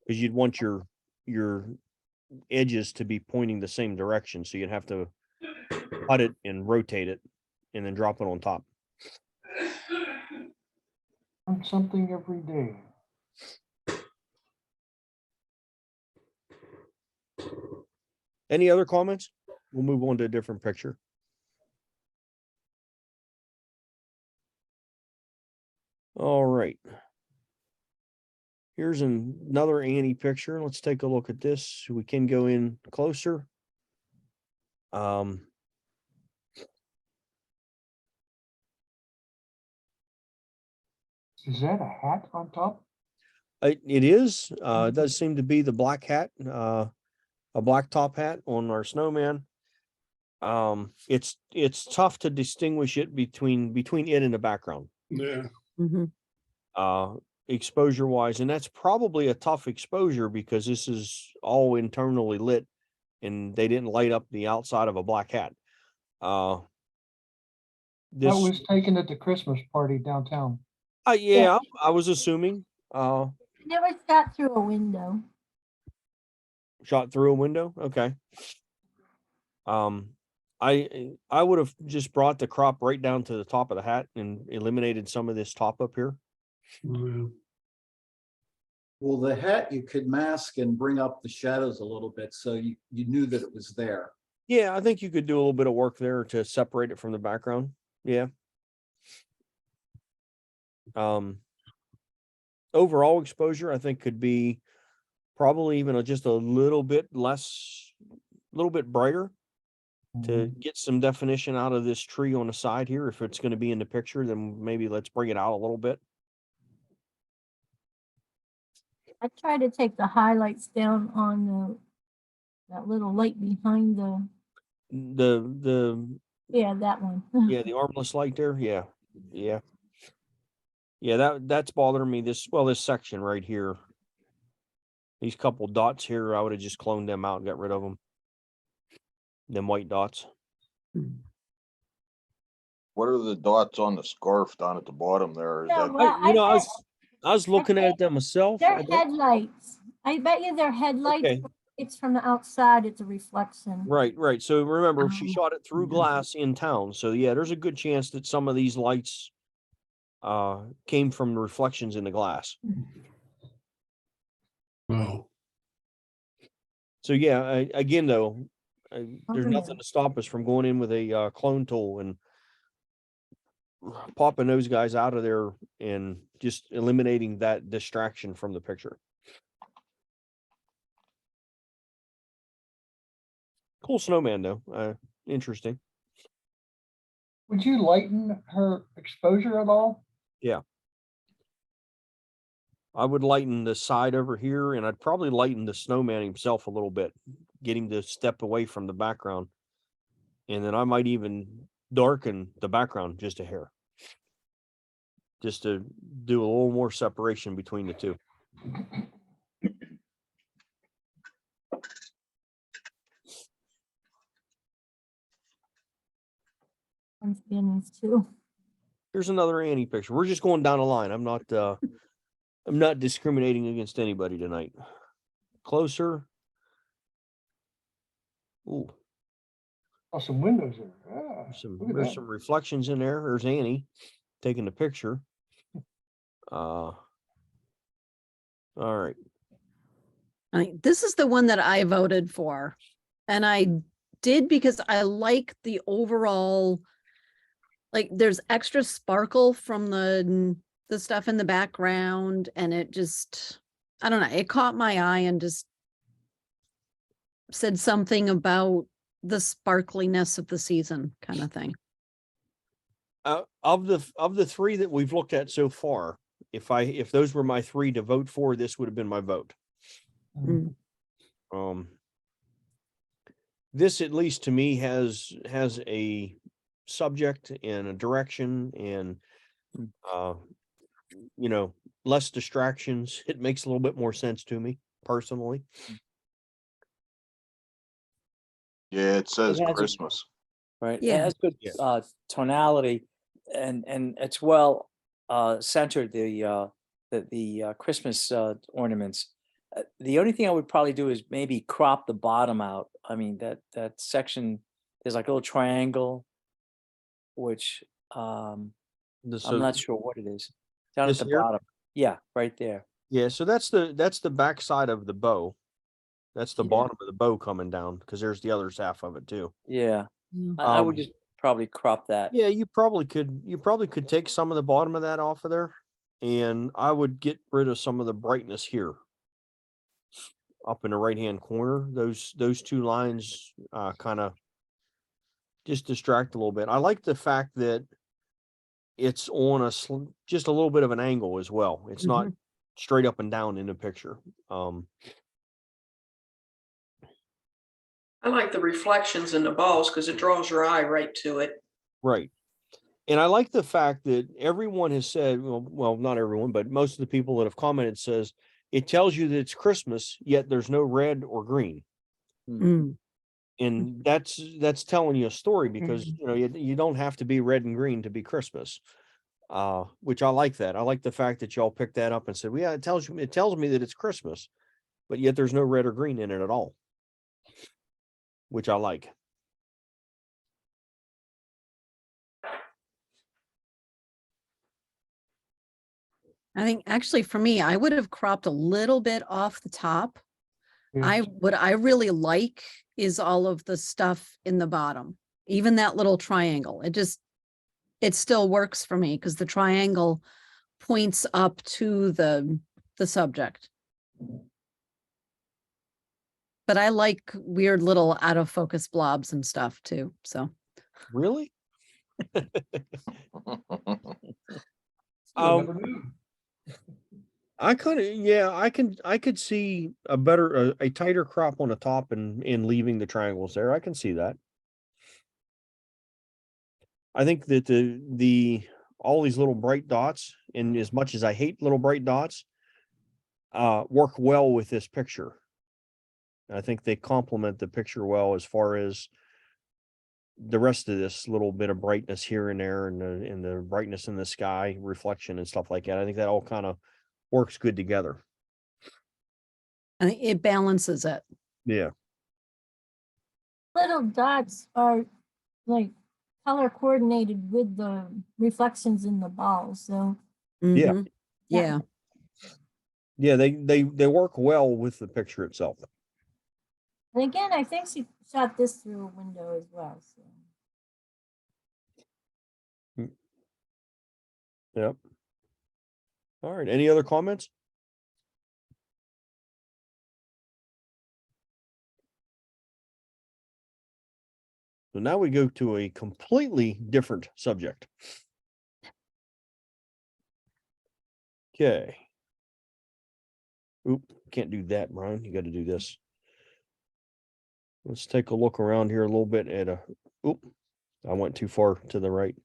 Because you'd want your edges to be pointing the same direction. So you'd have to cut it and rotate it and then drop it on top. Learn something every day. Any other comments? We'll move on to a different picture. All right. Here's another Annie picture. Let's take a look at this. We can go in closer. Is that a hat on top? It is. It does seem to be the black hat, a black top hat on our snowman. It's tough to distinguish it between it and the background. Yeah. Exposure wise, and that's probably a tough exposure because this is all internally lit and they didn't light up the outside of a black hat. this, was taken at the Christmas party downtown. yeah, I was assuming, Never shot through a window. shot through a window. Okay. I would have just brought the crop right down to the top of the hat and eliminated some of this top up here. Well, Well, the hat you could mask and bring up the shadows a little bit, so you knew that it was there. Yeah, I think you could do a little bit of work there to separate it from the background. Yeah. Overall exposure, I think could be probably even just a little bit less, a little bit brighter to get some definition out of this tree on the side here. If it's going to be in the picture, then maybe let's bring it out a little bit. I try to take the highlights down on that little light behind yeah, that one. Yeah, the armless light there. Yeah. Yeah. Yeah, that's bothering me. This section right here. These couple dots here, I would have just cloned them out and got rid of them. Them white dots. What are the dots on the scarf down at the bottom there? Is Yeah, that, well, I was looking at them myself. they're headlights. I bet you they're headlights. Okay. It's from the outside. It's a reflection. Right. So remember, she shot it through glass in town. So yeah, there's a good chance that some of these lights came from the reflections in the glass. wow. So yeah, again though, there's yeah. nothing to stop us from going in with a clone tool and popping those guys out of there and just eliminating that distraction from the picture. Cool snowman though. Interesting. Would you lighten her exposure at all? Yeah. I would lighten the side over here, and I'd probably lighten the snowman himself a little bit, get him to step away from the background. And then I might even darken the background just a hair, just to do a little more separation between the two. One's Annie's too. Here's another Annie picture. We're just going down the line. I'm not discriminating against anybody tonight. Closer. Ooh. Oh, some windows there. Yeah, look at There's that. some reflections in there. There's Annie taking the picture. All right. This is the one that I voted for. And I did because I like the overall, like there's extra sparkle from the stuff in the background, and it just, I don't know, it caught my eye and just said something about the sparkliness of the season kind of thing. Of the three that we've looked at so far, if those were my three to vote for, this would have been my vote. This, at least to me, has a subject and a direction and less distractions. It makes a little bit more sense to me personally. yeah, it says It has a- Christmas. Right. Yeah. It has good tonality and it's well centered, the Christmas ornaments. The only thing I would probably do is maybe crop the bottom out. I mean, that section, there's like a little triangle, which I'm not sure what it is. Down at this the here? bottom. Yeah, right there. Yeah, so that's the back side of the bow. That's the Yeah. bottom of the bow coming down, because there's the other half of it too. Yeah. I would Um, just probably crop that. Yeah, you probably could take some of the bottom of that off of there, and I would get rid of some of the brightness here. Up in the right-hand corner, those two lines kind of just distract a little bit. I like the fact that it's on just a little bit of an angle as well. It's not straight up and down in the picture. I like the reflections in the balls because it draws your eye right to it. Right. And I like the fact that everyone has said, well, not everyone, but most of the people that have commented says it tells you that it's Christmas, yet there's no red or green. And that's telling you a story because, you know, you don't have to be red and green to be Christmas. Which I like that. I like the fact that y'all picked that up and said, well, yeah, it tells me that it's Christmas, but yet there's no red or green in it at all, which I like. I think actually for me, I would have cropped a little bit off the top. What I really like is all of the stuff in the bottom, even that little triangle. It still works for me because the triangle points up to the subject. But I like weird little out of focus blobs and stuff too. So Really? I kind of, yeah, I could see a tighter crop on the top and leaving the triangles there. I can see that. I think that all these little bright dots, and as much as I hate little bright dots, work well with this picture. I think they complement the picture well as far as the rest of this little bit of brightness here and there, and the brightness in the sky, reflection and stuff like that. I think that all kind of works good together. I think it balances it. Yeah. Little dots are like color coordinated with the reflections in the ball. So Yeah. Mhm. Yeah. Yeah, they work well with the picture itself. and again, I think she shot this through a window as well. So Yep. All right. Any other comments? So now we go to a completely different subject. Okay. Oop, can't do that, Brian. You got to do this. Let's take a look around here a little bit at oop, I went too far to the right.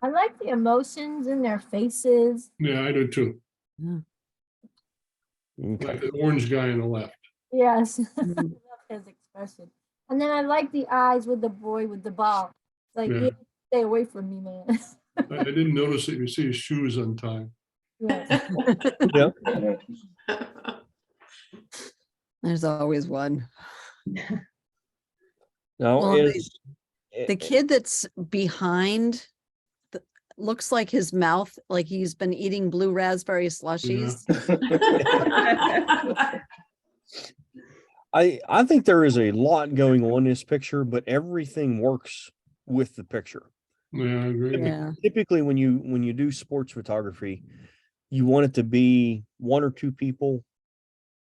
I like the emotions in their faces. Yeah, I do too. Okay. Like the orange guy on the left. Yes, I Mhm. love his expression. And then I like the eyes with the boy with the ball. It's like, Yeah. "Yeah, stay away from me, man." I didn't notice it. You see his shoes untied. Yes. Yeah. There's always one. Now Well, is the kid that's behind looks like his mouth, like he's been eating blue raspberry slushies. I think there is a lot going on in this picture, but everything works with the picture. Yeah, I agree. Yeah. Typically when you do sports photography, you want it to be one or two people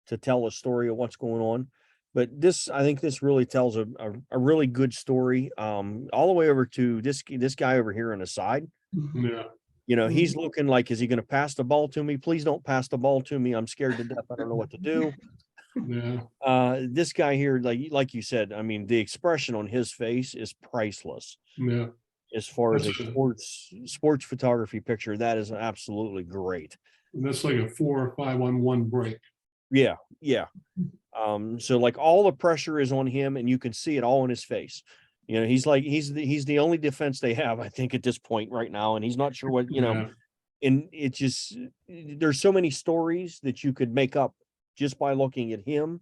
to tell a story of what's going on. But I think this really tells a really good story. All the way over to this guy over here on the side. Yeah. You know, he's looking like, is he going to pass the ball to me? Please don't pass the ball to me. I'm scared to death. I don't know what to do. Yeah. This guy here, like you said, I mean, the expression on his face is priceless. Yeah. As far as a That's sports photography picture, that is absolutely great. And that's like a 4 or 5-on-1 break. Yeah, yeah. So like all the pressure is on him, and you can see it all in his face. You know, he's the only defense they have, I think, at this point right now, and he's not sure what, you know. Yeah. And it just, there's so many stories that you could make up just by looking at him,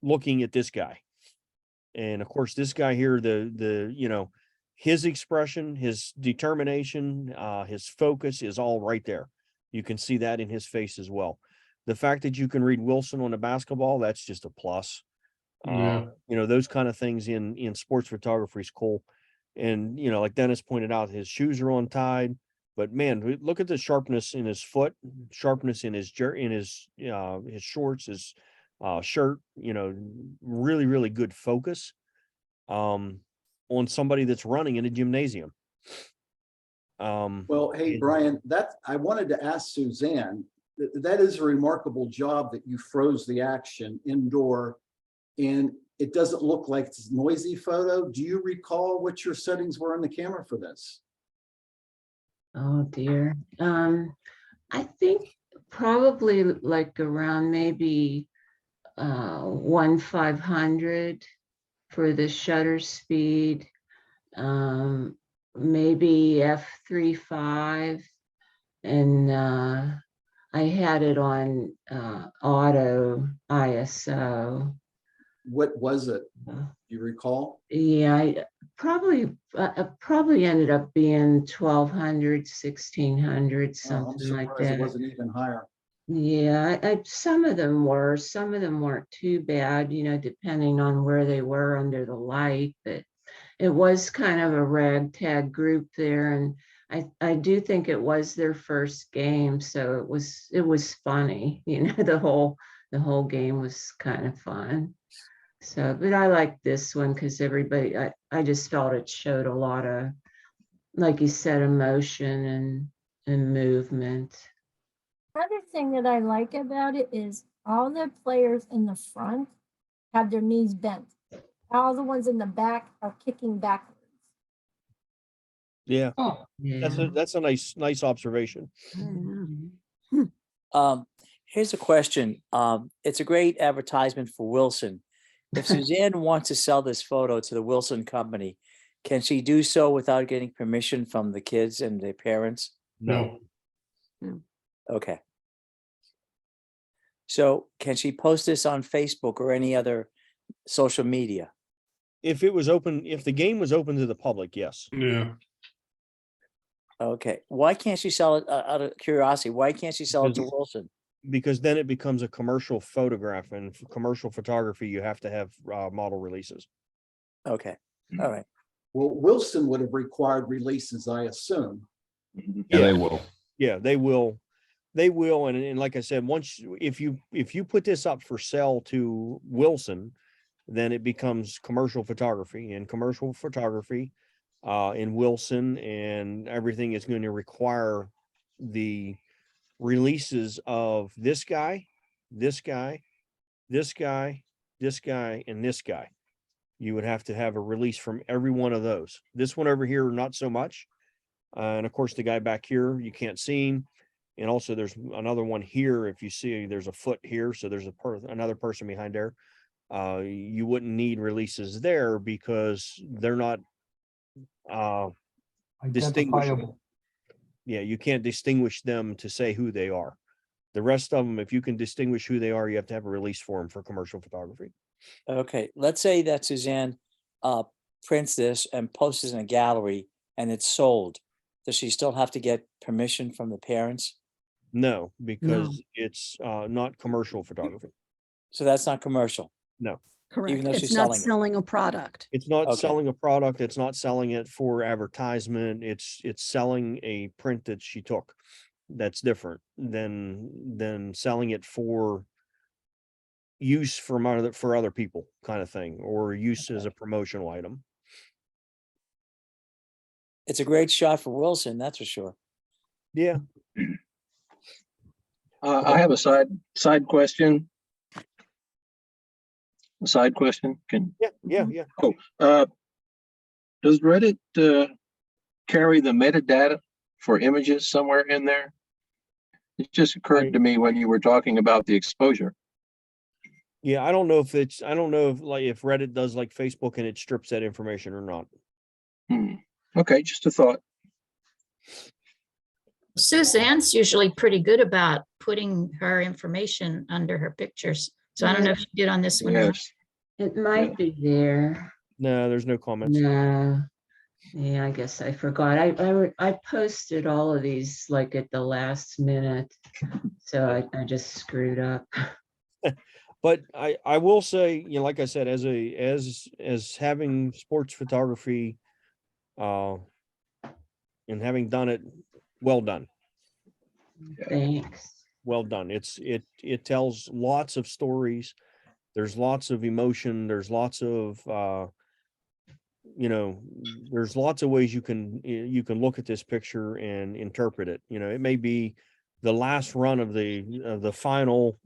looking at this guy. And of course, this guy here, you know, his expression, his determination, his focus is all right there. You can see that in his face as well. The fact that you can read Wilson on the basketball, that's just a plus. Yeah. You know, those kind of things in sports photography is cool. And, you know, like Dennis pointed out, his shoes are untied, but man, look at the sharpness in his foot, sharpness in his shorts, his shirt, you know, really, really good focus on somebody that's running in a gymnasium. Well, hey, Brian, I wanted to ask Suzanne, that is a remarkable job that you froze the action indoor, and it doesn't look like it's a noisy photo. Do you recall what your settings were on the camera for this? Oh dear. I think probably like around maybe 1/500 for the shutter speed. Maybe f3.5, and I had it on auto ISO. What was it? Do you recall? Yeah, I probably ended up being 1200, 1600, Oh, I'm something like surprised it that. wasn't even higher. Yeah, some of them weren't too bad, depending on where they were under the light, but it was kind of a ragtag group there, and I do think it was their first game, so it was funny, the whole game was kind of fun. So, but I like this one because I just felt it showed a lot of, like you said, emotion and movement. Another thing that I like about it is all the players in the front have their knees bent. All the ones in the back are kicking backwards. Yeah, Oh, Yeah. that's a nice observation. Here's a question. It's a great advertisement for Wilson. If Suzanne wants to sell this photo to the Wilson company, can she do so without getting permission from the kids and their parents? No, Okay. So can she post this on Facebook or any other social media? If the game was open to the public, yes. yeah. Okay. Why can't she sell it out of curiosity? Why can't she sell it to Wilson? Because then it becomes a commercial photograph, and for commercial photography, you have to have model releases. Okay. All right. Well, Wilson would have required releases, I assume. Yeah, they will. Yeah, they will. They will. And like I said, if you put this up for sale to Wilson, then it becomes commercial photography, and commercial photography in Wilson and everything is going to require the releases of this guy, this guy, this guy, this guy, and this guy. You would have to have a release from every one of those. This one over here, not so much. And of course, the guy back here, you can't see him. And also there's another one here. If you see, there's a foot here. So there's another person behind there. You wouldn't need releases there because they're not distinguishable. identifiable. Yeah, you can't distinguish them to say who they are. The rest of them, if you can distinguish who they are, you have to have a release for them for commercial photography. Okay. Let's say that Suzanne prints this and posts it in a gallery and it's sold. Does she still have to get permission from the parents? No, because it's not commercial photography. So that's not commercial. No, Correct. though It's she's not selling it. selling a product. it's not Okay. selling a product. It's not selling it for advertisement. It's selling a print that she took. That's different than selling it for use for other people, kind of thing, or use as a promotional item. It's a great shot for Wilson, that's for sure. Yeah. I have a side question. A side question. Yeah. Does Reddit carry the metadata for images somewhere in there? It just occurred to me when you were talking about the exposure. Yeah, I don't know if if Reddit does like Facebook and it strips that information or not. Okay, just a thought. Suzanne's usually pretty good about putting her information under her pictures. So I don't know if she did on this one. Or not. Yes. It might be there. No, there's no comments. No. Yeah, I guess I forgot. I posted all of these like at the last minute, so I just screwed up. But I will say, like I said, as having sports photography, and having done it, well done. Thanks. Well done. It tells lots of stories. There's lots of emotion. There's lots of there's lots of ways you can look at this picture and interpret it. It may be the last run of the final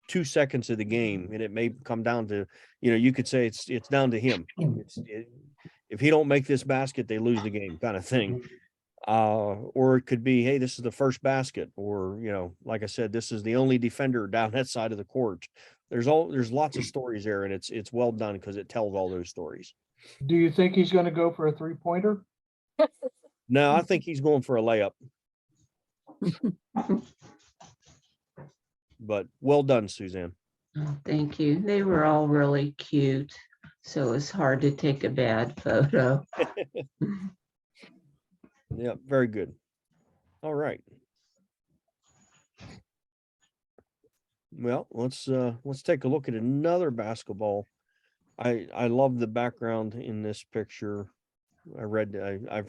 2 seconds of the game, and it may come down to, you could say it's down to him. If he don't make this basket, they lose the game, kind of thing. Or it could be, hey, this is the first basket, or, like I said, this is the only defender down that side of the court. There's lots of stories there, and it's well done because it tells all those stories. Do you think he's gonna go for a 3-pointer? No, I think he's going for a layup. But well done, Suzanne. Oh, thank you. They were all really cute, so it's hard to take a bad photo. Yeah, very good. All right. Well, let's take a look at another basketball. I love the background in this picture. I've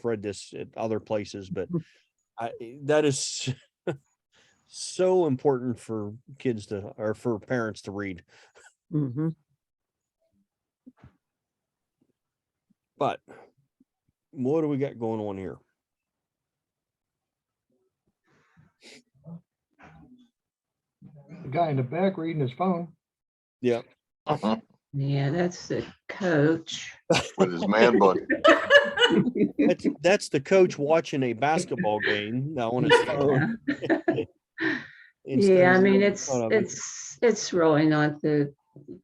read this at other places, but that is so important for kids to, or for parents to read. Mhm. But what do we got going on here? The guy in the back reading his phone. Yeah. Yeah, that's the coach. With his man bun. That's the coach watching a basketball game now on his phone. Instead Yeah, I of mean, in front of him. it's really not the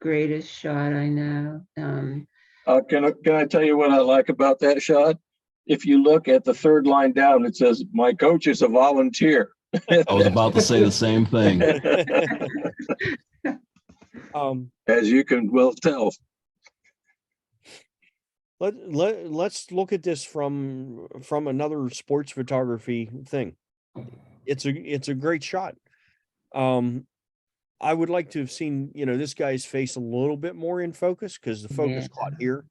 greatest shot, I know. Can I tell you what I like about that shot? If you look at the third line down, it says, "My coach is a volunteer." I was about to say the same thing. As you can well tell. Let's look at this from another sports photography thing. It's a great shot. I would like to have seen, this guy's face a little bit more in focus because the focus caught here.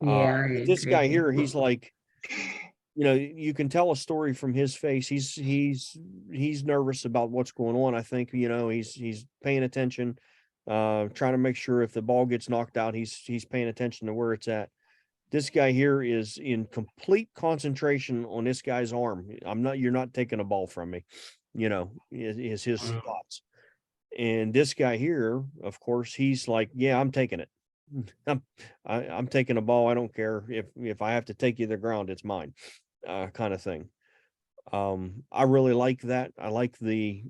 Yeah, But this guy agree. here, he's like, you can tell a story from his face. He's nervous about what's going on. I think, he's paying attention, trying to make sure if the ball gets knocked out, he's paying attention to where it's at. This guy here is in complete concentration on this guy's arm. You're not taking a ball from me, is his thoughts. And this guy here, of course, he's like, yeah, I'm taking it. I'm taking a ball. I don't care if I have to take you to the ground, it's mine, kind of thing. I really like that. I like the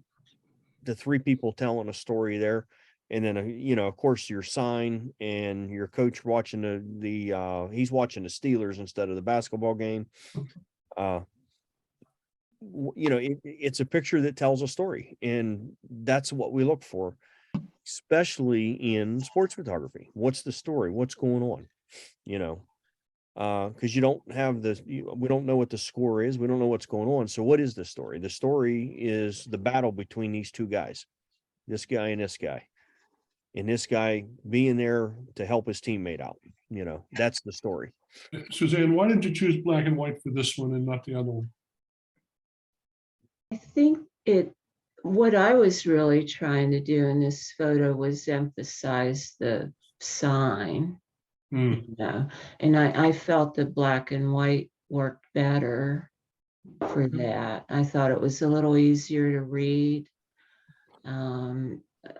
three people telling a story there. And then, of course, your sign and your coach watching he's watching the Steelers instead of the basketball game. It's a picture that tells a story, and that's what we look for, especially in sports photography. What's the story? What's going on? Because you don't have we don't know what the score is. We don't know what's going on. So what is the story? The story is the battle between these two guys, this guy and this guy. And this guy being there to help his teammate out, that's the story. Suzanne, why did you choose black and white for this one and not the other one? I think what I was really trying to do in this photo was emphasize the sign, and I felt that black and white worked better for that. I thought it was a little easier to read.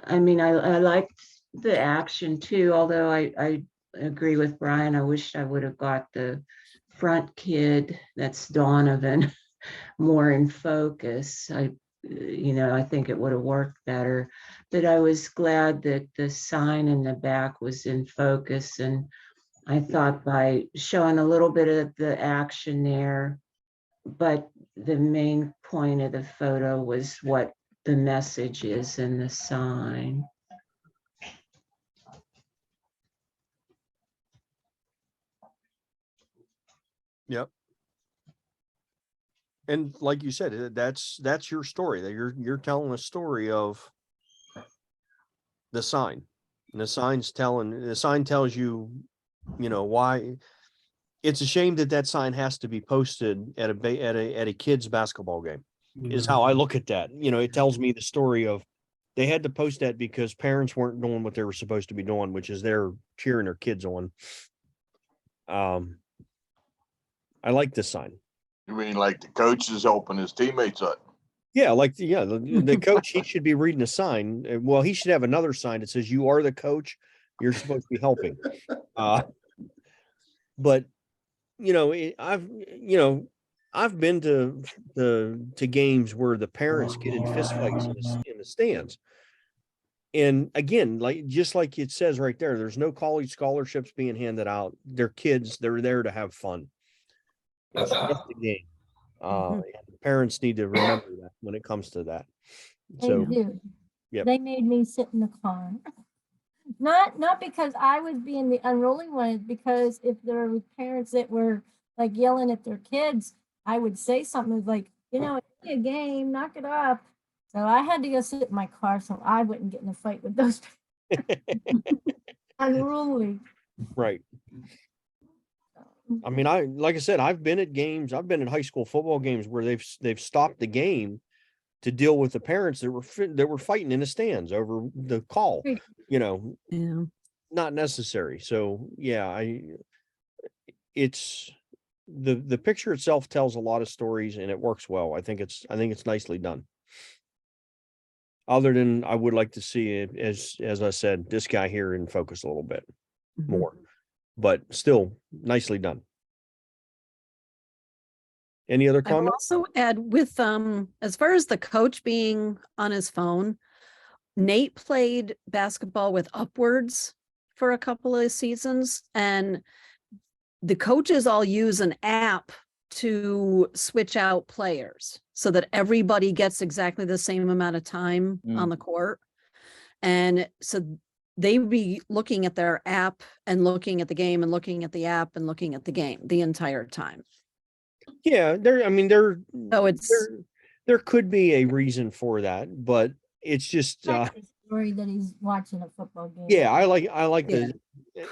I mean, I liked the action too, although I agree with Brian. I wish I would have got the front kid, that's Donovan, more in focus. I think it would have worked better, but I was glad that the sign in the back was in focus. And I thought by showing a little bit of the action there, but the main point of the photo was what the message is in the sign. Yep. And like you said, that's your story. That you're telling a story of the sign. And the sign tells you, why. It's a shame that sign has to be posted at a kid's basketball game, is how I look at that. It tells me the story of they had to post that because parents weren't doing what they were supposed to be doing, which is they're cheering their kids on. I like this sign. You mean like the coach is helping his teammates out? Yeah, the coach, he should be reading a sign. Well, he should have another sign that says, "You are the coach. You're supposed to be helping." But I've been to games where the parents get in fistfights in the stands. And again, just like it says right there, there's no college scholarships being handed out. They're kids, they're there to have fun. It's just a game. And parents need to remember that when it comes to that. They So, do. yep. They made me sit in the car. Not because I was being the unruly one, it's because if there were parents that were like yelling at their kids, I would say something like, you know, it's only a game, knock it up. So I had to go sit in my car so I wouldn't get in a fight with those unruly. Right. I mean, like I said, I've been at games, I've been at high school football games where they've stopped the game to deal with the parents that were fighting in the stands over the call, you know, not necessary. So yeah, it's the picture itself tells a lot of stories and it works well. I think it's nicely done. Other than I would like to see it, as I said, this guy here in focus a little bit more, but still nicely done. Any other I will comments? also add with, as far as the coach being on his phone, Nate played basketball with Upwards for a couple of seasons, and the coaches all use an app to switch out players so that everybody gets exactly the same amount of time on the court. And so they be looking at their app and looking at the game and looking at the app and looking at the game the entire time. Yeah, there could be a reason for that, but it's just Story that he's watching a football game. yeah, I like the,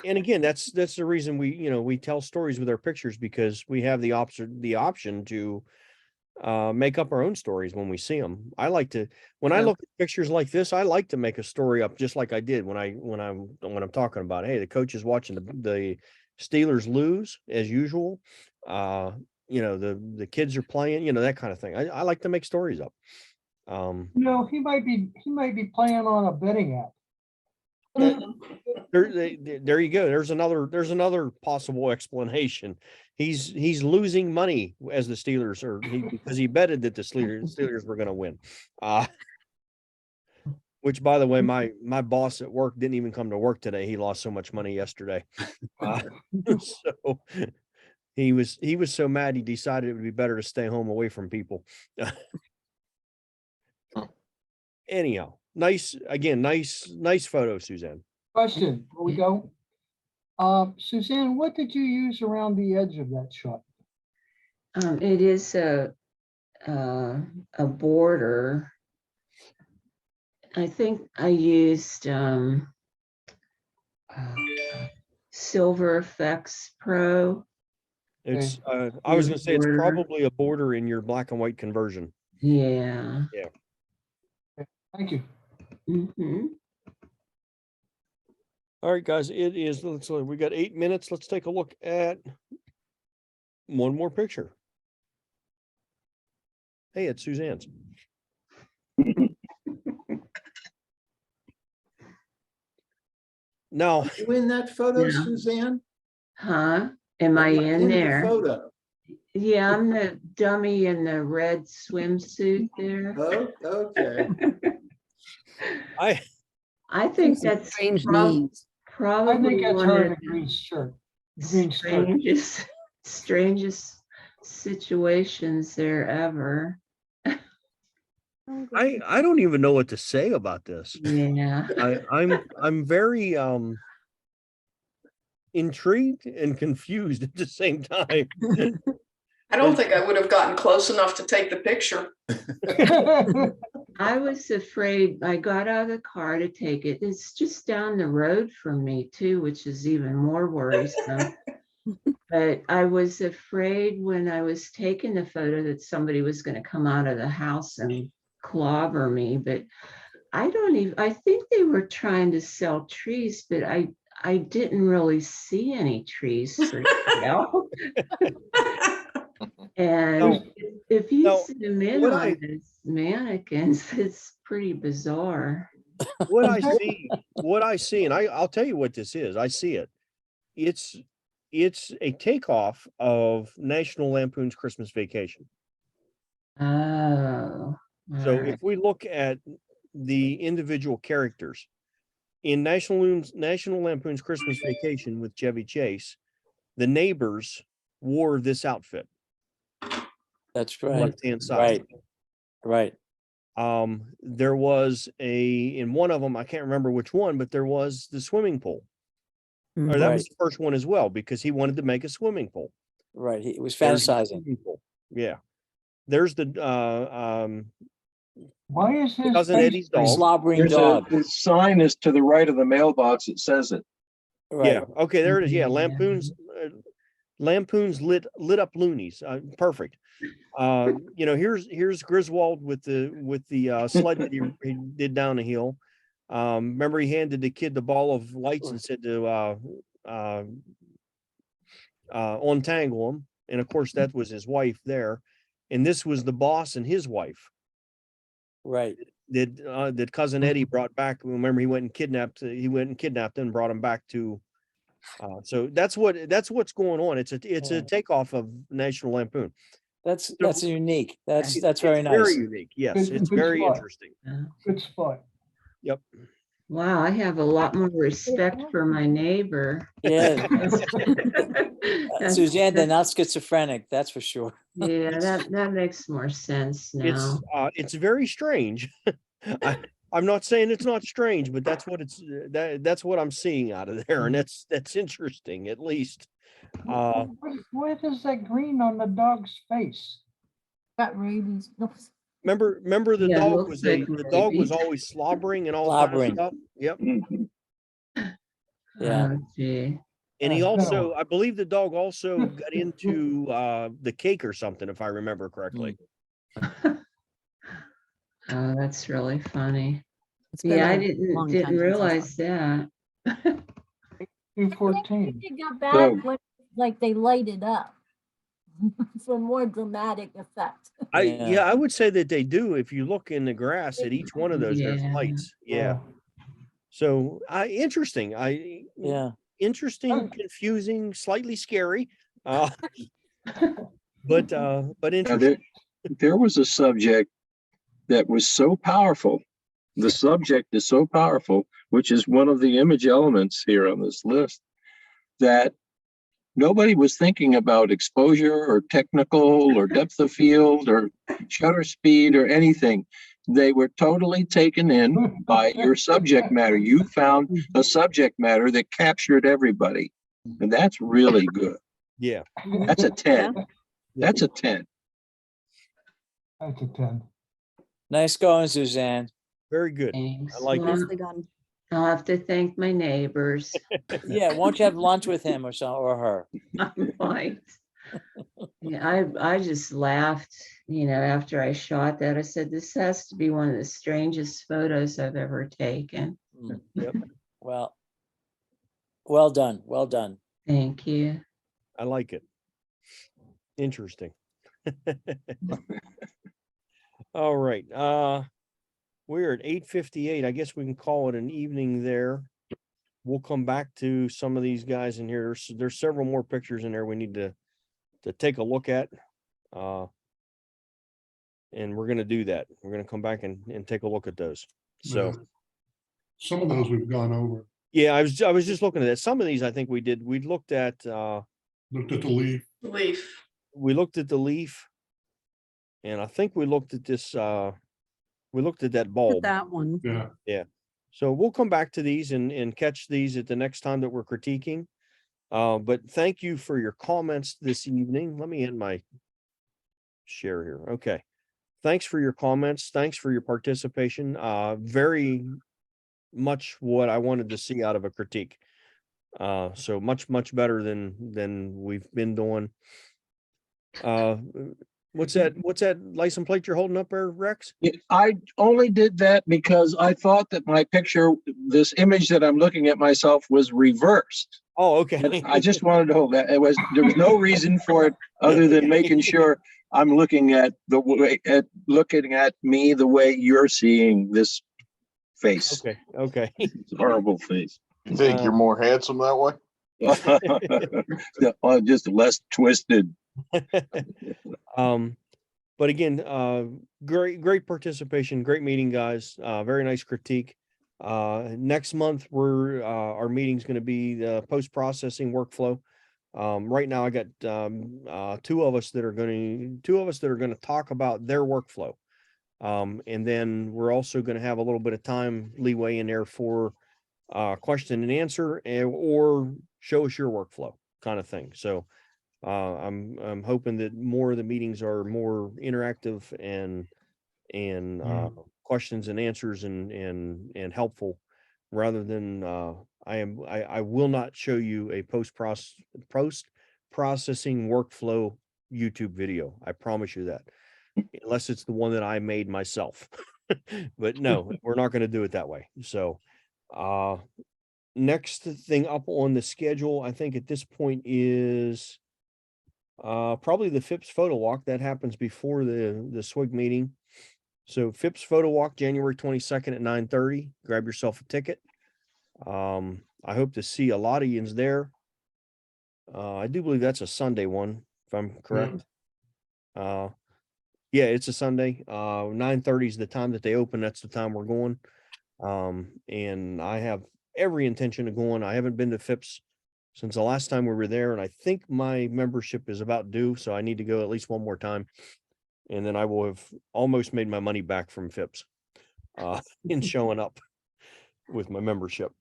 and again, that's the reason we tell stories with our pictures, because we have the option to make up our own stories when we see them. I like to, when I look at pictures like this, I like to make a story up just like I did when I'm talking about, hey, the coach is watching the Steelers lose as usual. The kids are playing, that kind of thing. I like to make stories up. He might be playing on a betting app. There you go. There's another possible explanation. He's losing money as the Steelers because he betted that the Steelers were going to win. Which, by the way, my boss at work didn't even come to work today. He lost so much money yesterday. So he was so mad he decided it would be better to stay home away from people. Anyhow, nice photo, Suzanne. Question, here we go. Suzanne, what did you use around the edge of that shot? It is a border. I think I used Silver Effects Pro. It's I was going to say it's probably a border in your black and white conversion. Yeah. Yeah. Thank you. All right, guys, we got 8 minutes. Let's take a look at one more picture. Hey, it's Suzanne's. Now, you in that photo, Yeah. Suzanne? Huh? Am I in the there? photo. Yeah, I'm the dummy in the red swimsuit there. Oh, okay. I think that's strange knees. probably I think it's one her of in a green shirt. Green skirt. strangest situations there ever. I don't even know what to say about this. Yeah. I'm very intrigued and confused at the same time. I don't think I would have gotten close enough to take the picture. I was afraid. I got out of the car to take it. It's just down the road from me too, which is even more worrisome. But I was afraid when I was taking the photo that somebody was going to come out of the house and clobber me. But I think they were trying to sell trees, but I didn't really see any trees for sale. And if you zoom in on this mannequins, it's pretty bizarre. What I see, and I'll tell you what this is. I see it. It's it's a takeoff of National Lampoon's Christmas Vacation. Oh. So alright. if we look at the individual characters in National Lampoon's Christmas Vacation with Chevy Chase, the neighbors wore this outfit, That's right. left-hand side. Right. There was in one of them, I can't remember which one, but there was the swimming pool. Or that was Right. the first one as well, because he wanted to make a swimming pool. Right. He was There's the fantasizing. swimming pool. Yeah. There's the Why is his Cousin face Eddie's dog. Slobbering There's dog. the sign is to the right of the mailbox. It says it. Right. Yeah. Okay, there it is. Yeah, Yeah. Lampoon's lit up loonies. Perfect. Here's Griswold with the sled that he did down the hill. Remember he handed the kid the ball of lights and said to untangle him. And of course that was his wife there. And this was the boss and his wife Right. that Cousin Eddie brought back. Remember he went and kidnapped them and brought him back to so that's what's going on. It's a Yeah. takeoff of National Lampoon. That's unique. That's It's very nice. very unique. Yes, Good- it's good very spot. interesting. Good spot. Yep. Wow, I have a lot more respect for my neighbor. Yeah. That's- Suzanne, they're not schizophrenic, that's for sure. Yeah, that makes more sense now. It's very strange. I'm not saying it's not strange, but that's that's what I'm seeing out of there, and that's interesting at least. What is that green on the dog's face? Got rabies. No. Remember the Yeah, it dog looks was like the dog was rabies. always slobbering and all kind of Slobbering. stuff. Yep. Yeah. Oh, gee. And he Oh, also, I believe the dog also got into the cake or something, if I remember correctly. Oh, that's really funny. It's been Yeah, I a didn't long time since I realize saw that. 214. It got bad when like they light it up for more dramatic effect. I would say that they do. If you look in the grass at each one of those, there's Yeah. lights. Yeah. So interesting. Yeah. Interesting, confusing, slightly scary. But Now, interesting. there was a subject that was so powerful. The subject is so powerful, which is one of the image elements here on this list, that nobody was thinking about exposure or technical or depth of field or shutter speed or anything. They were totally taken in by your subject matter. You found a subject matter that captured everybody. And that's really good. Yeah. That's a 10. That's a 10. That's a 10. Nice going, Suzanne. Very good. Thanks. I like Well, it. Nicely done. I'll have to thank my neighbors. Yeah, won't you have lunch with him or her? Right. Yeah, I just laughed, after I shot that. I said, this has to be one of the strangest photos I've ever taken. Yep. Well done. Well done. Thank you. I like it. Interesting. All right. We're at 8:58. I guess we can call it an evening there. We'll come back to some of these guys in here. There's several more pictures in there we need to take a look at. And we're gonna do that. We're gonna come back and take a look at those. So Some of those we've gone over, yeah, I was just looking at that. Some of these I think we did. We looked at looked at the leaf. Leaf. we looked at the leaf, and I think we looked at this we looked at that At bulb. that one. Yeah. So we'll come back to these and catch these at the next time that we're critiquing. But thank you for your comments this evening. Let me end my share here. Okay. Thanks for your comments. Thanks for your participation. Very much what I wanted to see out of a critique. So much better than we've been doing. What's that license plate you're holding up there, Rex? Yeah, I only did that because I thought that my picture, this image that I'm looking at myself, was reversed. Oh, okay. And I just wanted to hold that. There was no reason for it other than making sure I'm looking at looking at me the way you're seeing this face. Okay. It's a horrible face. You think you're more handsome that way? Just less twisted. But again, great participation, great meeting, guys. Very nice critique. Next month, our meeting's going to be the post-processing workflow. Right now I got, two of us that are going to talk about their workflow. And then we're also going to have a little bit of time leeway in there for, question and answer or show us your workflow kind of thing. So, I'm hoping that more of the meetings are more interactive and questions and answers and helpful rather than I will not show you a post processing workflow YouTube video. I promise you that, unless it's the one that I made myself. But no, we're not going to do it that way. So, next thing up on the schedule, I think at this point is probably the FIPS photo walk that happens before the SWIG meeting. So FIPS photo walk, January 22nd at 9:30. Grab yourself a ticket. I hope to see a lot of yous there. I do believe that's a Sunday one, if I'm correct. Yeah, it's a Sunday. 9:30 is the time that they open. That's the time we're going. And I have every intention of going. I haven't been to FIPS since the last time we were there, and I think my membership is about due, so I need to go at least one more time. And then I will have almost made my money back from FIPS in showing up with my membership.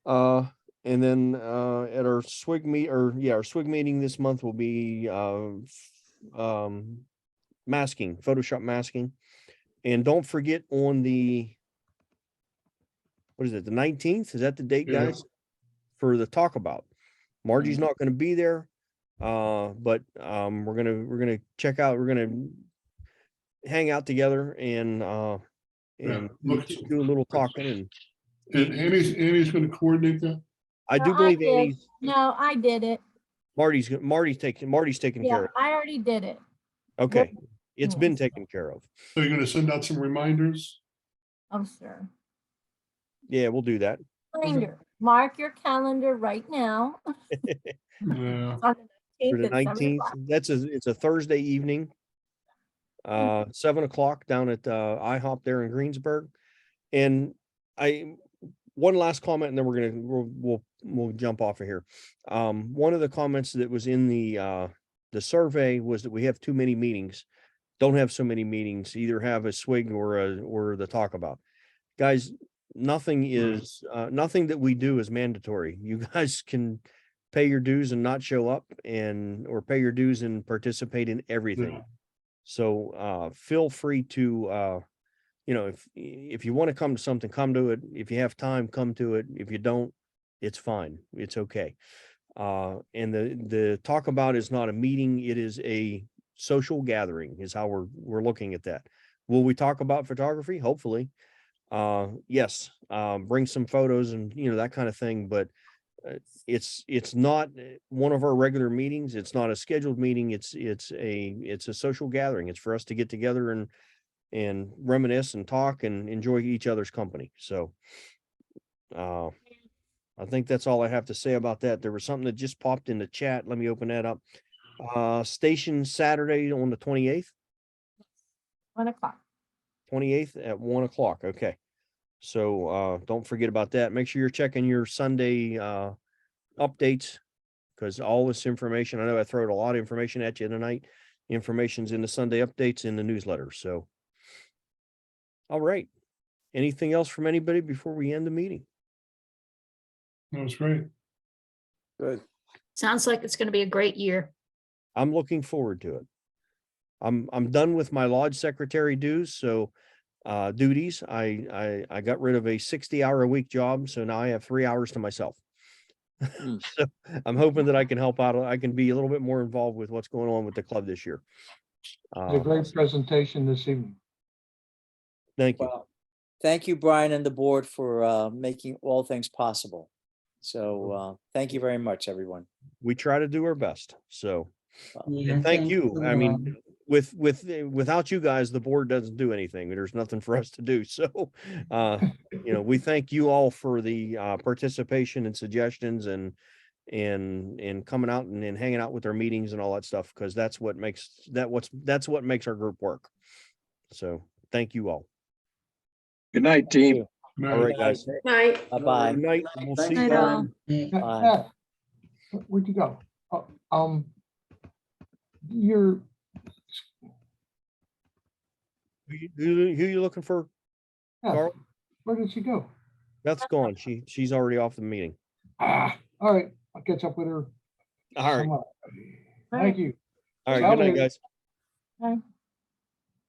And then at our SWIG our SWIG meeting this month will be masking, Photoshop masking. And don't forget on the, what is it, the 19th? Is that the date, Yeah. guys? For the talk about. Margie's not going to be there. But we're gonna check out, we're gonna hang out together and do a little talking and Annie's going to coordinate that. I No, do believe did. Annie's, No, I did it. Marty's taking Yeah, care of. I already did it. Okay, it's been Yes. taken care of. So you're going to send out some reminders. Oh, sure. Yeah, we'll do that. Reminder, mark your calendar right now. Yeah. On the For the 19th at 7 19th, o'clock. it's a Thursday evening. 7 o'clock down at IHOP there in Greensburg. And one last comment, and then we'll jump off of here. One of the comments that was in the survey was that we have too many meetings. Don't have so many meetings. Either have a SWIG or the talk about. Guys, nothing that we do is mandatory. You guys can pay your dues and not show up or pay your dues and participate in everything. Yeah. So feel free to if you want to come to something, come to it. If you have time, come to it. If you don't, it's fine. It's okay. And the talk about is not a meeting. It is a social gathering is how we're looking at that. Will we talk about photography? Hopefully. Yes. Bring some photos and that kind of thing, but it's not one of our regular meetings. It's not a scheduled meeting. It's a social gathering. It's for us to get together and reminisce and talk and enjoy each other's company. So, I think that's all I have to say about that. There was something that just popped in the chat. Let me open that up. Station Saturday on the 28th. 1 o'clock. 28th at 1 o'clock. Okay. So don't forget about that. Make sure you're checking your Sunday updates, because all this information, I know I throw a lot of information at you tonight. Information's in the Sunday updates in the newsletter. So, all right. Anything else from anybody before we end the meeting? That was great. Good. Sounds like it's going to be a great year. I'm looking forward to it. I'm done with my lodge secretary dues. So duties. I got rid of a 60-hour-a-week job. So now I have 3 hours to myself. So I'm hoping that I can help out. I can be a little bit more involved with what's going on with the club this year. A great presentation this evening. Thank you. Well, thank you, Brian and the board for making all things possible. So thank you very much, everyone. We try to do our best. So Yeah, and thank you. I mean, Lord. without you guys, the board doesn't do anything. There's nothing for us to do. So, we thank you all for the participation and suggestions and and coming out and hanging out with our meetings and all that stuff, because that's what makes our group work. So thank you all. Good night, team. All right, guys. Night. Bye-bye. Good night. and We'll Thanks, see you. Glenn. Beth, where'd you go? You're, Who you looking for? yeah, Carl? where did she go? Beth's gone. She's already off the meeting. All right, I'll catch up with her. All right. some other- Thank you. All right. Good night, Salute. guys. Bye.